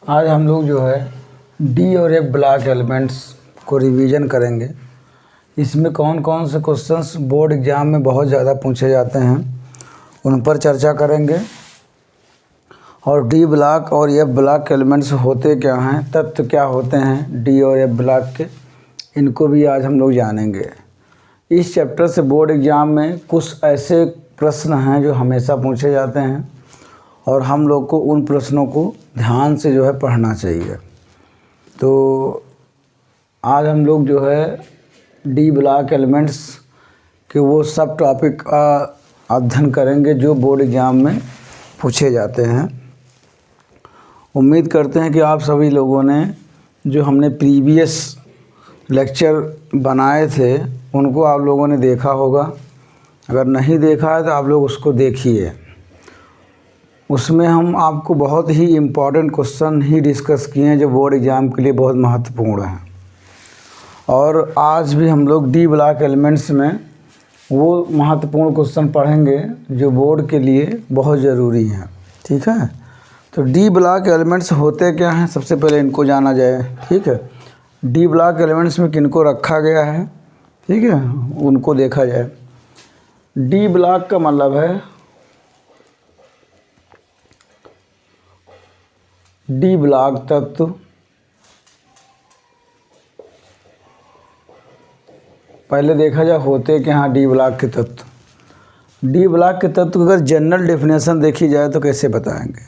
आज हम लोग जो है डी और एफ ब्लॉक एलिमेंट्स को रिवीजन करेंगे। इसमें कौन कौन से क्वेश्चंस बोर्ड एग्ज़ाम में बहुत ज़्यादा पूछे जाते हैं उन पर चर्चा करेंगे। और डी ब्लॉक और एफ ब्लॉक एलिमेंट्स होते क्या हैं, तत्व क्या होते हैं डी और एफ ब्लॉक के, इनको भी आज हम लोग जानेंगे। इस चैप्टर से बोर्ड एग्ज़ाम में कुछ ऐसे प्रश्न हैं जो हमेशा पूछे जाते हैं और हम लोग को उन प्रश्नों को ध्यान से जो है पढ़ना चाहिए। तो आज हम लोग जो है डी ब्लॉक एलिमेंट्स के वो सब टॉपिक का अध्ययन करेंगे जो बोर्ड एग्ज़ाम में पूछे जाते हैं। उम्मीद करते हैं कि आप सभी लोगों ने जो हमने प्रीवियस लेक्चर बनाए थे उनको आप लोगों ने देखा होगा। अगर नहीं देखा है तो आप लोग उसको देखिए। उसमें हम आपको बहुत ही इम्पॉर्टेंट क्वेश्चन ही डिस्कस किए हैं जो बोर्ड एग्ज़ाम के लिए बहुत महत्वपूर्ण हैं। और आज भी हम लोग डी ब्लॉक एलिमेंट्स में वो महत्वपूर्ण क्वेश्चन पढ़ेंगे जो बोर्ड के लिए बहुत ज़रूरी हैं। ठीक है, तो डी ब्लॉक एलिमेंट्स होते क्या हैं, सबसे पहले इनको जाना जाए। ठीक है, डी ब्लॉक एलिमेंट्स में किनको रखा गया है, ठीक है, उनको देखा जाए। डी ब्लॉक का मतलब है डी ब्लॉक तत्व पहले देखा जाए होते कि हाँ डी ब्लॉक के तत्व। डी ब्लॉक के तत्व अगर जनरल डेफिनेशन देखी जाए तो कैसे बताएंगे।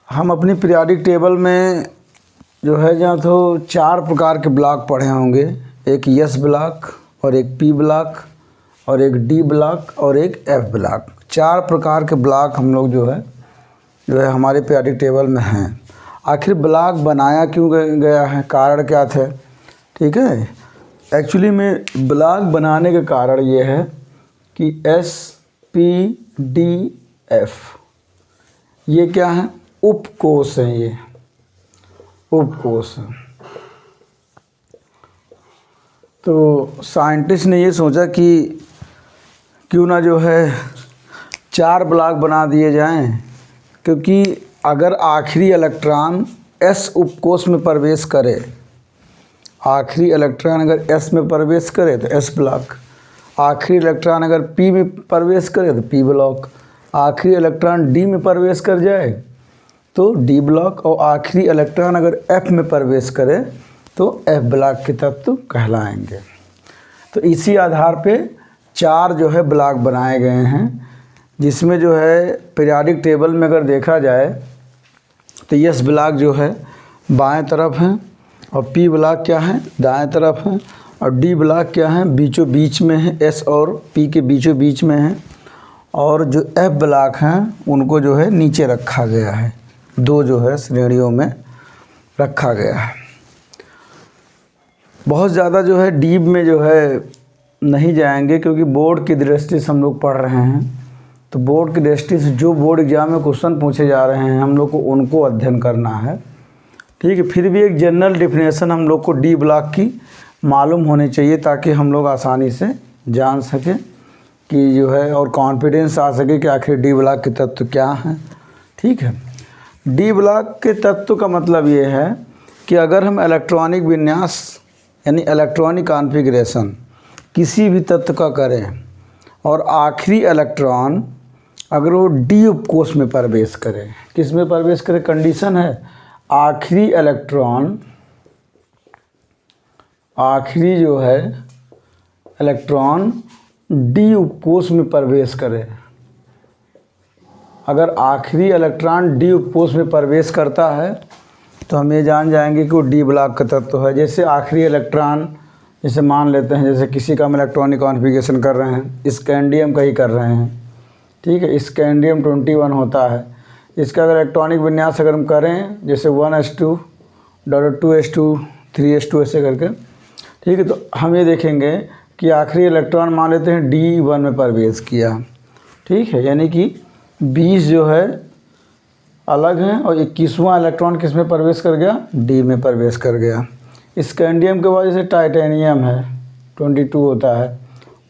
हम अपनी पीरियोडिक टेबल में जो है जहाँ तो 4 प्रकार के ब्लॉक पढ़े होंगे, एक एस ब्लॉक और एक पी ब्लॉक और एक डी ब्लॉक और एक एफ ब्लॉक। 4 प्रकार के ब्लॉक हम लोग जो है हमारे पीरियोडिक टेबल में हैं। आखिर ब्लॉक बनाया क्यों गया है, कारण क्या थे। ठीक है, एक्चुअली में ब्लॉक बनाने का कारण ये है कि एस पी डी एफ ये क्या है, उपकोष हैं। ये उपकोष हैं। तो साइंटिस्ट ने ये सोचा कि क्यों ना जो है 4 ब्लॉक बना दिए जाएं, क्योंकि अगर आखिरी इलेक्ट्रॉन एस उपकोष में प्रवेश करे, आखिरी इलेक्ट्रॉन अगर एस में प्रवेश करे तो एस ब्लॉक, आखिरी इलेक्ट्रॉन अगर पी में प्रवेश करे तो पी ब्लॉक, आखिरी इलेक्ट्रॉन डी में प्रवेश कर जाए तो डी ब्लॉक, और आखिरी इलेक्ट्रॉन अगर एफ में प्रवेश करे तो एफ ब्लॉक के तत्व कहलाएंगे। तो इसी आधार पे 4 जो है ब्लॉक बनाए गए हैं, जिसमें जो है पीरियोडिक टेबल में अगर देखा जाए तो एस ब्लॉक जो है बाएं तरफ है और पी ब्लॉक क्या है दाएं तरफ है, और डी ब्लॉक क्या है बीचों बीच में है, एस और पी के बीचों बीच में है, और जो एफ ब्लॉक हैं उनको जो है नीचे रखा गया है, 2 जो है श्रेणियों में रखा गया है। बहुत ज़्यादा जो है डीप में जो है नहीं जाएंगे, क्योंकि बोर्ड की दृष्टि से हम लोग पढ़ रहे हैं। तो बोर्ड की दृष्टि से जो बोर्ड एग्जाम में क्वेश्चन पूछे जा रहे हैं हम लोग को उनको अध्ययन करना है। ठीक है, फिर भी एक जनरल डेफिनेशन हम लोग को डी ब्लॉक की मालूम होनी चाहिए ताकि हम लोग आसानी से जान सकें कि जो है और कॉन्फिडेंस आ सके कि आखिर डी ब्लॉक के तत्व क्या हैं। ठीक है, डी ब्लॉक के तत्व का मतलब ये है कि अगर हम इलेक्ट्रॉनिक विन्यास यानी इलेक्ट्रॉनिक कॉन्फ़िगरेशन किसी भी तत्व का करें और आखिरी इलेक्ट्रॉन अगर वो डी उपकोष में प्रवेश करे, किस में प्रवेश करे, कंडीशन है आखिरी इलेक्ट्रॉन, आखिरी जो है इलेक्ट्रॉन डी उपकोष में प्रवेश करे। अगर आखिरी इलेक्ट्रॉन डी उपकोष में प्रवेश करता है तो हम ये जान जाएंगे कि वो डी ब्लॉक का तत्व है। जैसे आखिरी इलेक्ट्रॉन, जैसे मान लेते हैं जैसे किसी का हम इलेक्ट्रॉनिक कॉन्फ़िगरेशन कर रहे हैं, स्कैंडियम का ही कर रहे हैं। ठीक है, स्कैंडियम 21 होता है, इसका अगर इलेक्ट्रॉनिक विन्यास अगर हम करें जैसे 1s2 2s2 3s2 ऐसे करके, ठीक है, तो हम ये देखेंगे कि आखिरी इलेक्ट्रॉन मान लेते हैं D1 में प्रवेश किया। ठीक है, यानी कि 20 जो है अलग हैं और 21वां इलेक्ट्रॉन किस में प्रवेश कर गया, डी में प्रवेश कर गया। स्कैंडियम के बाद जैसे टाइटेनियम है 22 होता है,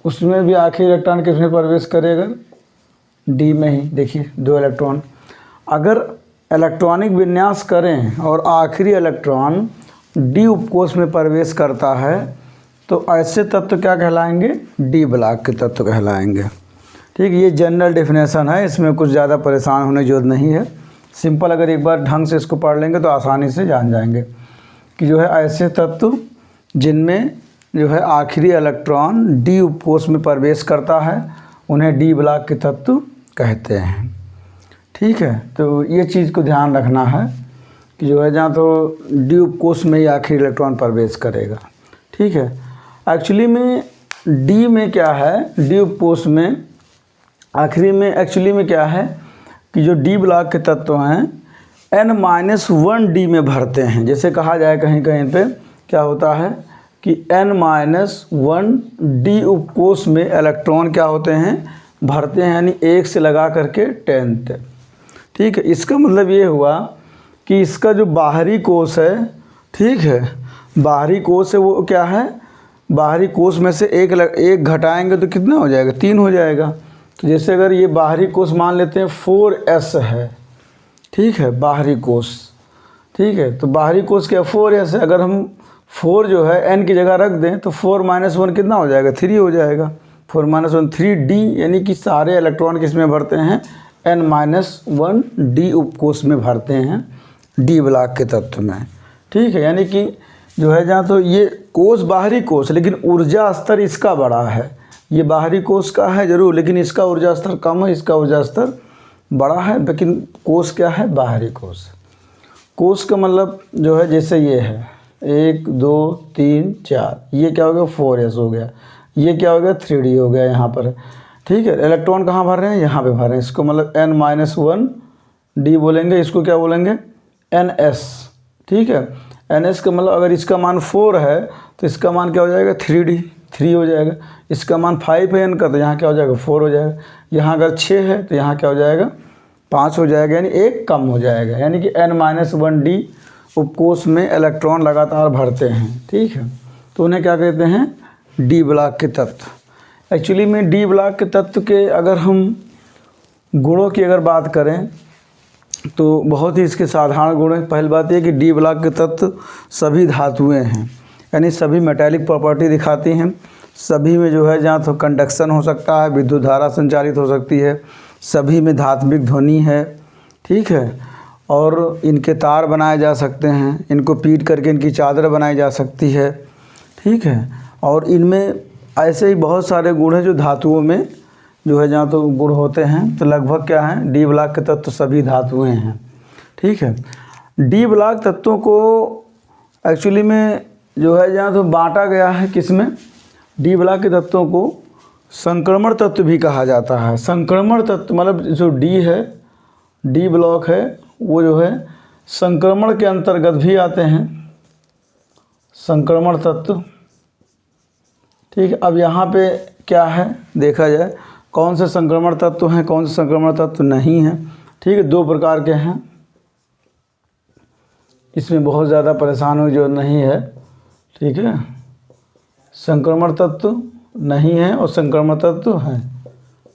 उसमें भी आखिरी इलेक्ट्रॉन किस में प्रवेश करेगा, डी में ही। देखिए 2 इलेक्ट्रॉन। अगर इलेक्ट्रॉनिक विन्यास करें और आखिरी इलेक्ट्रॉन डी उपकोष में प्रवेश करता है तो ऐसे तत्व क्या कहलाएंगे? डी ब्लॉक के तत्व कहलाएंगे। ठीक, ये जनरल डेफिनेशन है, इसमें कुछ ज़्यादा परेशान होने की जरूरत नहीं है। सिंपल अगर एक बार ढंग से इसको पढ़ लेंगे तो आसानी से जान जाएंगे कि जो है ऐसे तत्व जिनमें जो है आखिरी इलेक्ट्रॉन डी उपकोष में प्रवेश करता है उन्हें डी ब्लॉक के तत्व कहते हैं। ठीक है, तो ये चीज़ को ध्यान रखना है कि जो है जहाँ तो डी उपकोष में ही आखिरी इलेक्ट्रॉन प्रवेश करेगा। ठीक है, एक्चुअली में डी में क्या है, डी उपकोष में आखिरी में एक्चुअली में क्या है कि जो डी ब्लॉक के तत्व हैं n-1 डी में भरते हैं। जैसे कहा जाए कहीं कहीं पे क्या होता है कि n-1 डी उपकोष में इलेक्ट्रॉन क्या होते हैं? भरते हैं, यानी 1 से लगा करके 10th। ठीक है, इसका मतलब ये हुआ कि इसका जो बाहरी कोष है, ठीक है, बाहरी कोष है वो क्या है? बाहरी कोष में से एक घटाएंगे तो कितना हो जाएगा? 3 हो जाएगा। तो जैसे अगर ये बाहरी कोष मान लेते हैं 4s है, ठीक है, बाहरी कोष, ठीक है, तो बाहरी कोष क्या 4s है। अगर हम 4 जो है n की जगह रख दें तो 4 - 1 कितना हो जाएगा? 3 हो जाएगा। 4 - 1 3d, यानी कि सारे इलेक्ट्रॉन किस में भरते हैं? n-1 डी उपकोष में भरते हैं, डी ब्लॉक के तत्व में। ठीक है, यानी कि जो है जहाँ तो ये कोष बाहरी कोष, लेकिन ऊर्जा स्तर इसका बड़ा है। ये बाहरी कोष का है जरूर, लेकिन इसका ऊर्जा स्तर कम है, इसका ऊर्जा स्तर बड़ा है, लेकिन कोष क्या है? बाहरी कोष। कोष का मतलब जो है जैसे ये है 1 2 3 4, ये क्या हो गया? 4s हो गया। ये क्या हो गया? 3d हो गया यहाँ पर। ठीक है, इलेक्ट्रॉन कहाँ भर रहे हैं? यहाँ पे भर रहे हैं। इसको मतलब n-1 डी बोलेंगे, इसको क्या बोलेंगे? ns। ठीक है, ns का मतलब अगर इसका मान 4 है तो इसका मान क्या हो जाएगा? 3d, 3 हो जाएगा। इसका मान 5 है n का, तो यहाँ क्या हो जाएगा? 4 हो जाएगा। यहाँ अगर 6 है तो यहाँ क्या हो जाएगा? 5 हो जाएगा, यानी 1 कम हो जाएगा। यानी कि n-1 डी उपकोष में इलेक्ट्रॉन लगातार भरते हैं। ठीक है, तो उन्हें क्या कहते हैं? डी ब्लॉक के तत्व। एक्चुअली में डी ब्लॉक के तत्व के अगर हम गुणों की अगर बात करें तो बहुत ही इसके साधारण गुण हैं। पहली बात ये कि डी ब्लॉक के तत्व सभी धातुएं हैं, यानी सभी मेटालिक प्रॉपर्टी दिखाती हैं। सभी में जो है जहाँ तो कंडक्शन हो सकता है, विद्युत धारा संचालित हो सकती है, सभी में धात्विक ध्वनि है। ठीक है, और इनके तार बनाए जा सकते हैं, इनको पीट करके इनकी चादर बनाई जा सकती है। ठीक है, और इनमें ऐसे ही बहुत सारे गुण हैं जो धातुओं में जो है जहाँ तो गुण होते हैं। तो लगभग क्या है? डी ब्लॉक के तत्व सभी धातुएं हैं। ठीक है, डी ब्लॉक तत्वों को एक्चुअली में जो है जहाँ तो बांटा गया है किसमें? डी ब्लॉक के तत्वों को संक्रमण तत्व भी कहा जाता है। संक्रमण तत्व मतलब जो डी है, डी ब्लॉक है, वो जो है संक्रमण के अंतर्गत भी आते हैं, संक्रमण तत्व। ठीक है, अब यहाँ पे क्या है देखा जाए, कौन से संक्रमण तत्व हैं, कौन से संक्रमण तत्व नहीं हैं। ठीक है, 2 प्रकार के हैं, इसमें बहुत ज़्यादा परेशान होने की जरूरत नहीं है। ठीक है, संक्रमण तत्व नहीं है और संक्रमण तत्व हैं।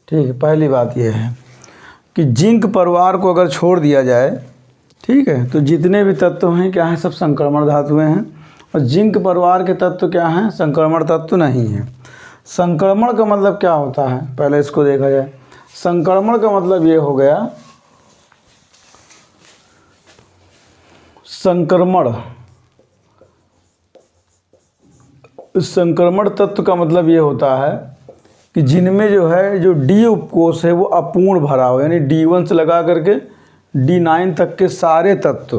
ठीक है, पहली बात यह है कि जिंक परिवार को अगर छोड़ दिया जाए, ठीक है, तो जितने भी तत्व हैं क्या हैं? सब संक्रमण धातुएं हैं। और जिंक परिवार के तत्व क्या हैं? संक्रमण तत्व नहीं हैं। संक्रमण का मतलब क्या होता है? पहले इसको देखा जाए। संक्रमण का मतलब ये हो गया, संक्रमण तत्व का मतलब ये होता है कि जिनमें जो है जो डी उपकोष है वो अपूर्ण भरा हो, यानी D1 से लगा करके D9 तक के सारे तत्व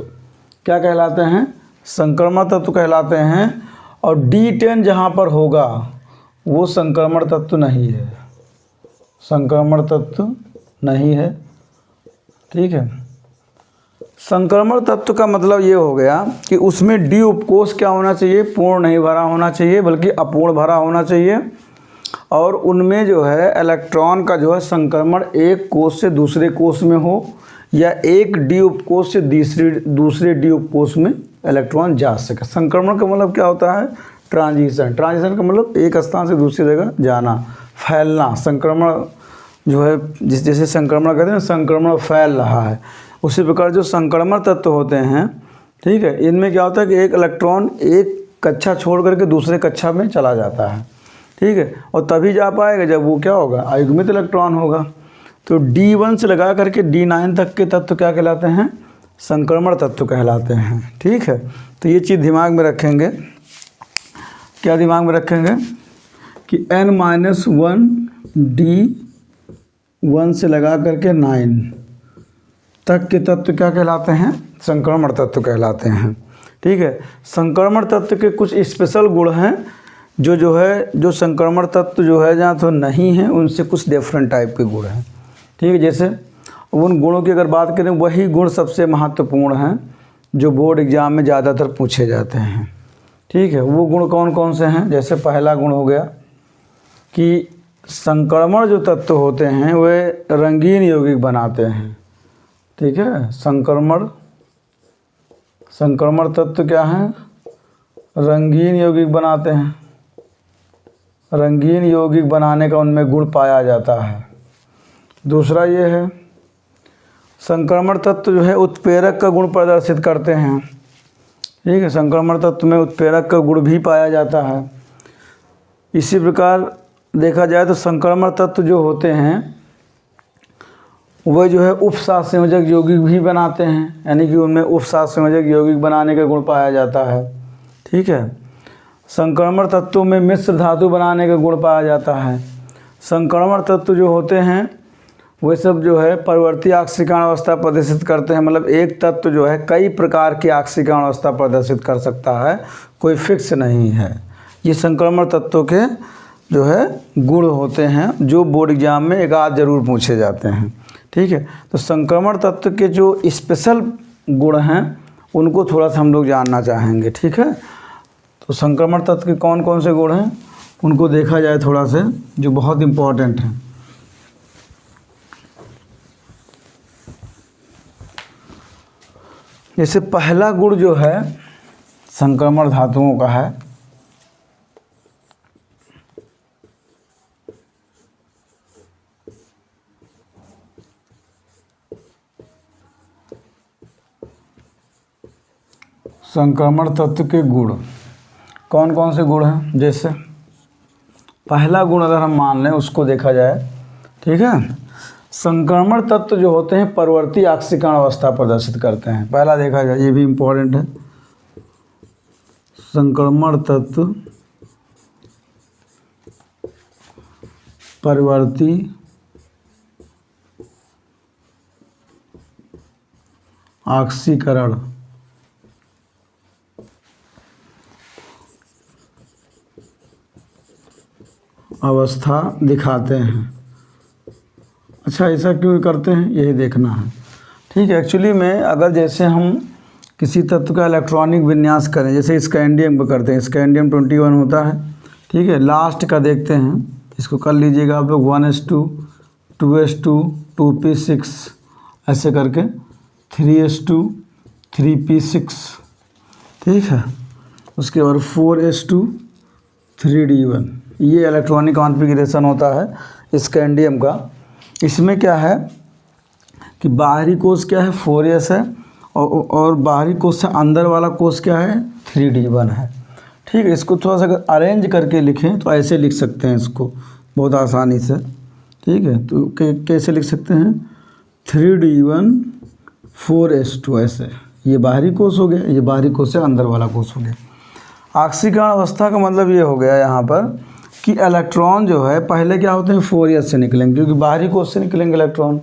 क्या कहलाते हैं? संक्रमण तत्व कहलाते हैं। और D10 जहाँ पर होगा वो संक्रमण तत्व नहीं है, संक्रमण तत्व नहीं है। ठीक है, संक्रमण तत्व का मतलब ये हो गया कि उसमें डी उपकोष क्या होना चाहिए? पूर्ण नहीं भरा होना चाहिए, बल्कि अपूर्ण भरा होना चाहिए। और उनमें जो है इलेक्ट्रॉन का जो है संक्रमण एक कोष से दूसरे कोष में हो, या एक डी उपकोष से दूसरे डी उपकोष में इलेक्ट्रॉन जा सके। संक्रमण का मतलब क्या होता है? ट्रांजिशन। ट्रांजिशन का मतलब एक स्थान से दूसरी जगह जाना, फैलना। संक्रमण जो है जैसे संक्रमण कहते हैं ना, संक्रमण फैल रहा है, उसी प्रकार जो संक्रमण तत्व होते हैं, ठीक है, इनमें क्या होता है कि एक इलेक्ट्रॉन एक कक्षा छोड़ करके दूसरे कक्षा में चला जाता है, ठीक है, और तभी जा पाएगा जब वो क्या होगा, अयुग्मित इलेक्ट्रॉन होगा। तो D1 से लगा करके D9 तक के तत्व क्या कहलाते हैं, संक्रमण तत्व कहलाते हैं, ठीक है। तो ये चीज़ दिमाग में रखेंगे, क्या दिमाग में रखेंगे कि N-1 D1 से लगा करके 9 तक के तत्व क्या कहलाते हैं, संक्रमण तत्व कहलाते हैं, ठीक है। संक्रमण तत्व के कुछ स्पेशल गुण हैं जो संक्रमण तत्व जो है जहाँ तो नहीं है उनसे कुछ डिफरेंट टाइप के गुण हैं, ठीक है। जैसे उन गुणों की अगर बात करें, वही गुण सबसे महत्वपूर्ण हैं जो बोर्ड एग्ज़ाम में ज़्यादातर पूछे जाते हैं, ठीक है। वो गुण कौन कौन से हैं, जैसे पहला गुण हो गया कि संक्रमण जो तत्व होते हैं वे रंगीन यौगिक बनाते हैं, ठीक है। संक्रमण तत्व क्या हैं, रंगीन यौगिक बनाते हैं, रंगीन यौगिक बनाने का उनमें गुण पाया जाता है। दूसरा ये है, संक्रमण तत्व जो है उत्प्रेरक का गुण प्रदर्शित करते हैं, ठीक है। संक्रमण तत्व में उत्प्रेरक का गुण भी पाया जाता है। इसी प्रकार देखा जाए तो संक्रमण तत्व जो होते हैं वह जो है उपसात संयोजक यौगिक भी बनाते हैं, यानी कि उनमें उपसात संयोजक यौगिक बनाने का गुण पाया जाता है, ठीक है। संक्रमण तत्वों में मिश्र धातु बनाने का गुण पाया जाता है। संक्रमण तत्व जो होते हैं वे सब जो है परिवर्ती ऑक्सीकरण अवस्था प्रदर्शित करते हैं, मतलब एक तत्व जो है कई प्रकार की ऑक्सीकरण अवस्था प्रदर्शित कर सकता है, कोई फिक्स नहीं है। ये संक्रमण तत्वों के जो है गुण होते हैं जो बोर्ड एग्जाम में एक आध जरूर पूछे जाते हैं, ठीक है। तो संक्रमण तत्व के जो स्पेशल गुण हैं उनको थोड़ा सा हम लोग जानना चाहेंगे, ठीक है। तो संक्रमण तत्व के कौन कौन से गुण हैं उनको देखा जाए थोड़ा से, जो बहुत इम्पोर्टेंट हैं। जैसे पहला गुण जो है संक्रमण धातुओं का है, संक्रमण तत्व के गुण कौन कौन से गुण हैं। जैसे पहला गुण अगर हम मान लें उसको देखा जाए, ठीक है, संक्रमण तत्व जो होते हैं परवर्ती ऑक्सीकरण अवस्था प्रदर्शित करते हैं। पहला देखा जाए, ये भी इम्पोर्टेंट है, संक्रमण तत्व परवर्ती ऑक्सीकरण अवस्था दिखाते हैं। अच्छा, ऐसा क्यों करते हैं यही देखना है, ठीक है। एक्चुअली में अगर जैसे हम किसी तत्व का इलेक्ट्रॉनिक विन्यास करें, जैसे स्कैंडियम को करते हैं, स्कैंडियम 21 होता है, ठीक है। लास्ट का देखते हैं, इसको कर लीजिएगा आप लोग 1s2 2s2 2p6 ऐसे करके 3s2 3p6, ठीक है। उसके बाद 4s2 3d1, ये इलेक्ट्रॉनिक कॉन्फ़िगरेशन होता है स्कैंडियम का। इसमें क्या है कि बाहरी कोष क्या है 4s है और बाहरी कोष से अंदर वाला कोष क्या है 3d1 है, ठीक है। इसको थोड़ा सा अगर अरेंज करके लिखें तो ऐसे लिख सकते हैं इसको बहुत आसानी से, ठीक है। तो कैसे लिख सकते हैं 3d1 4s2 ऐसे, ये बाहरी कोष हो गया, ये बाहरी कोष से अंदर वाला कोष हो गया। ऑक्सीकरण अवस्था का मतलब ये हो गया यहाँ पर कि इलेक्ट्रॉन जो है पहले क्या होते हैं 4s से निकलेंगे, क्योंकि बाहरी कोष से निकलेंगे इलेक्ट्रॉन,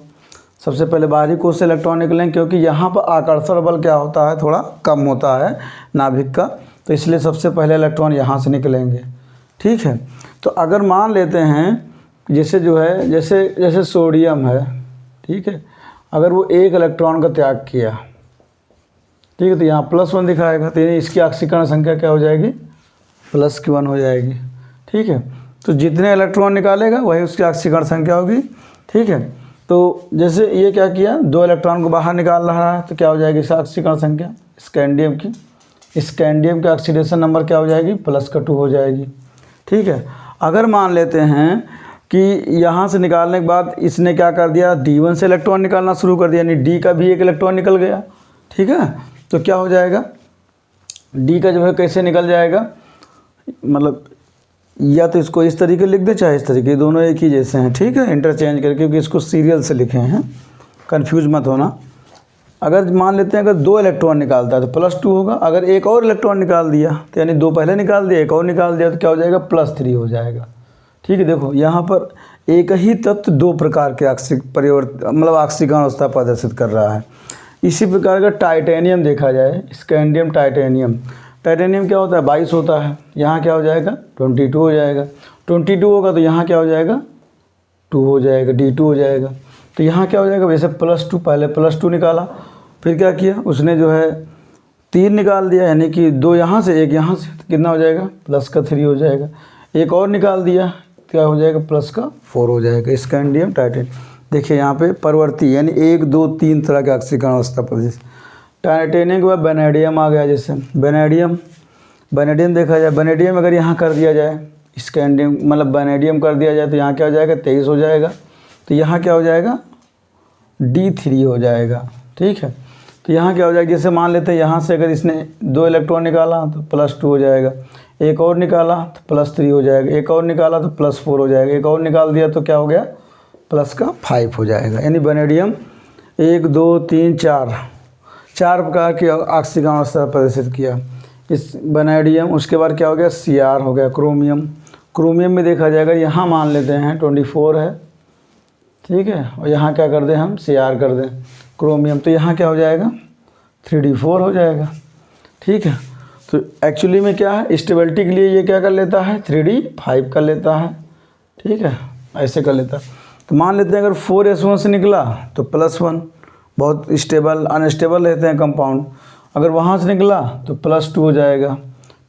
सबसे पहले बाहरी कोष से इलेक्ट्रॉन निकलेंगे, क्योंकि यहाँ पर आकर्षण बल क्या होता है थोड़ा कम होता है नाभिक का, तो इसलिए सबसे पहले इलेक्ट्रॉन यहाँ से निकलेंगे, ठीक है। तो अगर मान लेते हैं जैसे जो है जैसे सोडियम है, ठीक है, अगर वो एक इलेक्ट्रॉन का त्याग किया, ठीक है, तो यहाँ +1 दिखाएगा, तो इसकी ऑक्सीकरण संख्या क्या हो जाएगी +1 हो जाएगी, ठीक है। तो जितने इलेक्ट्रॉन निकालेगा वही उसकी ऑक्सीकरण संख्या होगी, ठीक है। तो जैसे ये क्या किया 2 इलेक्ट्रॉन को बाहर निकाल रहा है, तो क्या हो जाएगी इसकी ऑक्सीकरण संख्या स्कैंडियम की ऑक्सीडेशन नंबर क्या हो जाएगी +2 हो जाएगी, ठीक है। अगर मान लेते हैं कि यहाँ से निकालने के बाद इसने क्या कर दिया, D1 से इलेक्ट्रॉन निकालना शुरू कर दिया, यानी डी का भी एक इलेक्ट्रॉन निकल गया। ठीक है, तो क्या हो जाएगा, डी का जो है कैसे निकल जाएगा, मतलब या तो इसको इस तरीके लिख दे चाहे इस तरीके, दोनों एक ही जैसे हैं। ठीक है, इंटरचेंज करके, क्योंकि इसको सीरियल से लिखे हैं, कंफ्यूज मत होना। अगर मान लेते हैं अगर 2 इलेक्ट्रॉन निकालता है तो +2 होगा, अगर एक और इलेक्ट्रॉन निकाल दिया तो यानी 2 पहले निकाल दिया, एक और निकाल दिया तो क्या हो जाएगा, +3 हो जाएगा। ठीक है, देखो यहाँ पर एक ही तत्व 2 प्रकार के आक्सीकरण अवस्था प्रदर्शित कर रहा है। इसी प्रकार का टाइटेनियम देखा जाए, स्कैंडियम टाइटेनियम, टाइटेनियम क्या होता है, 22 होता है, यहाँ क्या हो जाएगा 22 हो जाएगा, 22 होगा तो यहाँ क्या हो जाएगा 2 हो जाएगा, D2 हो जाएगा। तो यहाँ क्या हो जाएगा, वैसे +2, पहले +2 निकाला, फिर क्या किया उसने जो है 3 निकाल दिया, यानी कि 2 यहाँ से 1 यहाँ से, तो कितना हो जाएगा +3 हो जाएगा। एक और निकाल दिया, क्या हो जाएगा +4 हो जाएगा, स्कैंडियम टाइटेनियम। देखिए यहाँ पे परवर्ती यानी 1 2 3 तरह के आक्सीकरण अवस्था प्रदर्शित। टाइटेनियम के बाद वेनेडियम आ गया, जैसे वेनेडियम देखा जाए, वेनेडियम अगर यहाँ कर दिया जाए, स्कैंडियम मतलब वेनेडियम कर दिया जाए तो यहाँ क्या हो जाएगा 23 हो जाएगा, तो यहाँ क्या हो जाएगा D3 हो जाएगा। ठीक है, तो यहाँ क्या हो जाएगा, जैसे मान लेते हैं यहाँ से अगर इसने 2 इलेक्ट्रॉन निकाला तो +2 हो जाएगा, एक और निकाला तो +3 हो जाएगा, एक और निकाला तो +4 हो जाएगा, एक और निकाल दिया तो क्या हो गया +5 हो जाएगा। यानी वेनेडियम 1 2 3 4 प्रकार के आक्सीकरण अवस्था प्रदर्शित किया इस वेनेडियम। उसके बाद क्या हो गया Cr हो गया, क्रोमियम में देखा जाएगा, यहाँ मान लेते हैं 24 है। ठीक है, और यहाँ क्या कर दें हम Cr कर दें क्रोमियम, तो यहाँ क्या हो जाएगा 3d4 हो जाएगा। ठीक है, तो एक्चुअली में क्या है, स्टेबिलिटी के लिए ये क्या कर लेता है 3d5 कर लेता है। ठीक है, ऐसे कर लेता है। तो मान लेते हैं अगर 4s1 से निकला तो +1, बहुत स्टेबल अनस्टेबल रहते हैं कंपाउंड, अगर वहाँ से निकला तो +2 हो जाएगा।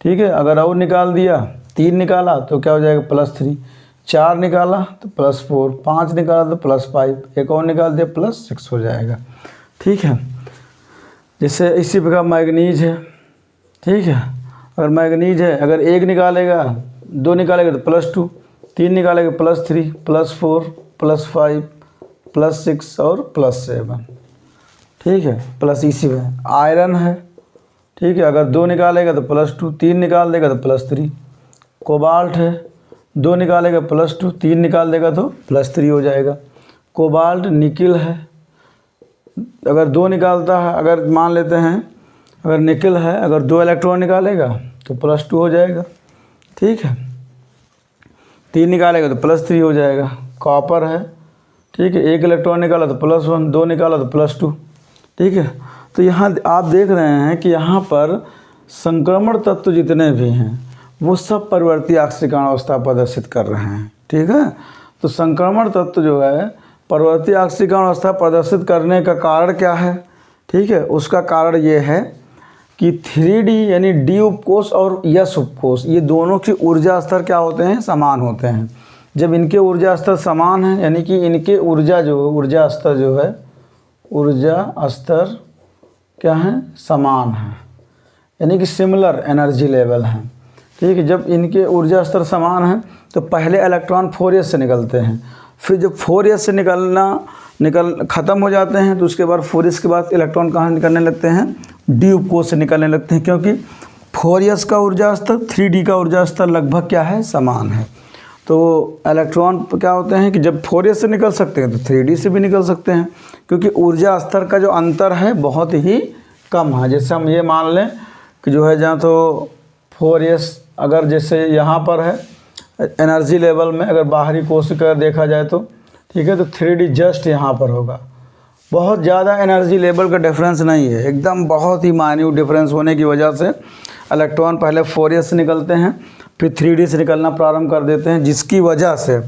ठीक है, अगर और निकाल दिया 3 निकाला तो क्या हो जाएगा +3, 4 निकाला तो +4, 5 निकाला तो +5, एक और निकाल दिया +6 हो जाएगा। ठीक है, जैसे इसी प्रकार मैग्नीज है। ठीक है, अगर मैग्नीज है, अगर 1 निकालेगा 2 निकालेगा तो +2, 3 निकालेगा +3, +4, +5, +6 और +7। ठीक है, प्लस इसी में आयरन है। ठीक है, अगर 2 निकालेगा तो +2, 3 निकाल देगा तो +3। कोबाल्ट है, 2 निकालेगा +2, 3 निकाल देगा तो +3 हो जाएगा। कोबाल्ट निकिल है, अगर 2 निकालता है, अगर मान लेते हैं अगर निकिल है, अगर 2 इलेक्ट्रॉन निकालेगा तो +2 हो जाएगा। ठीक है, 3 निकालेगा तो +3 हो जाएगा। कॉपर है, ठीक है, 1 इलेक्ट्रॉन निकाला तो +1, 2 निकाला तो +2। ठीक है, तो यहाँ आप देख रहे हैं कि यहाँ पर संक्रमण तत्व जितने भी हैं वो सब परिवर्ती आक्सीकरण अवस्था प्रदर्शित कर रहे हैं। ठीक है, तो संक्रमण तत्व जो है परिवर्ती आक्सीकरण अवस्था प्रदर्शित करने का कारण क्या है। ठीक है, उसका कारण ये है कि 3D यानी D उपकोष और S उपकोष ये दोनों की ऊर्जा स्तर क्या होते हैं, समान होते हैं। जब इनके ऊर्जा स्तर समान है यानी कि इनके ऊर्जा स्तर क्या है, समान है, यानी कि सिमिलर एनर्जी लेवल हैं। ठीक है, जब इनके ऊर्जा स्तर समान है तो पहले इलेक्ट्रॉन 4s से निकलते हैं, फिर जब 4s से निकल ख़त्म हो जाते हैं तो उसके बाद 4s के बाद इलेक्ट्रॉन कहाँ निकलने लगते हैं, D उपकोष से निकलने लगते हैं, क्योंकि 4s का ऊर्जा स्तर 3D का ऊर्जा स्तर लगभग क्या है, समान है। तो इलेक्ट्रॉन क्या होते हैं कि जब 4s से निकल सकते हैं तो 3D से भी निकल सकते हैं, क्योंकि ऊर्जा स्तर का जो अंतर है बहुत ही कम है। जैसे हम ये मान लें कि जो है जहाँ तो 4s अगर जैसे यहाँ पर है एनर्जी लेवल में, अगर बाहरी कोशिका देखा जाए तो ठीक है, तो 3D जस्ट यहाँ पर होगा। बहुत ज़्यादा एनर्जी लेवल का डिफरेंस नहीं है, एकदम बहुत ही माइन्यूट डिफरेंस होने की वजह से इलेक्ट्रॉन पहले 4s से निकलते हैं फिर 3D से निकलना प्रारंभ कर देते हैं, जिसकी वजह से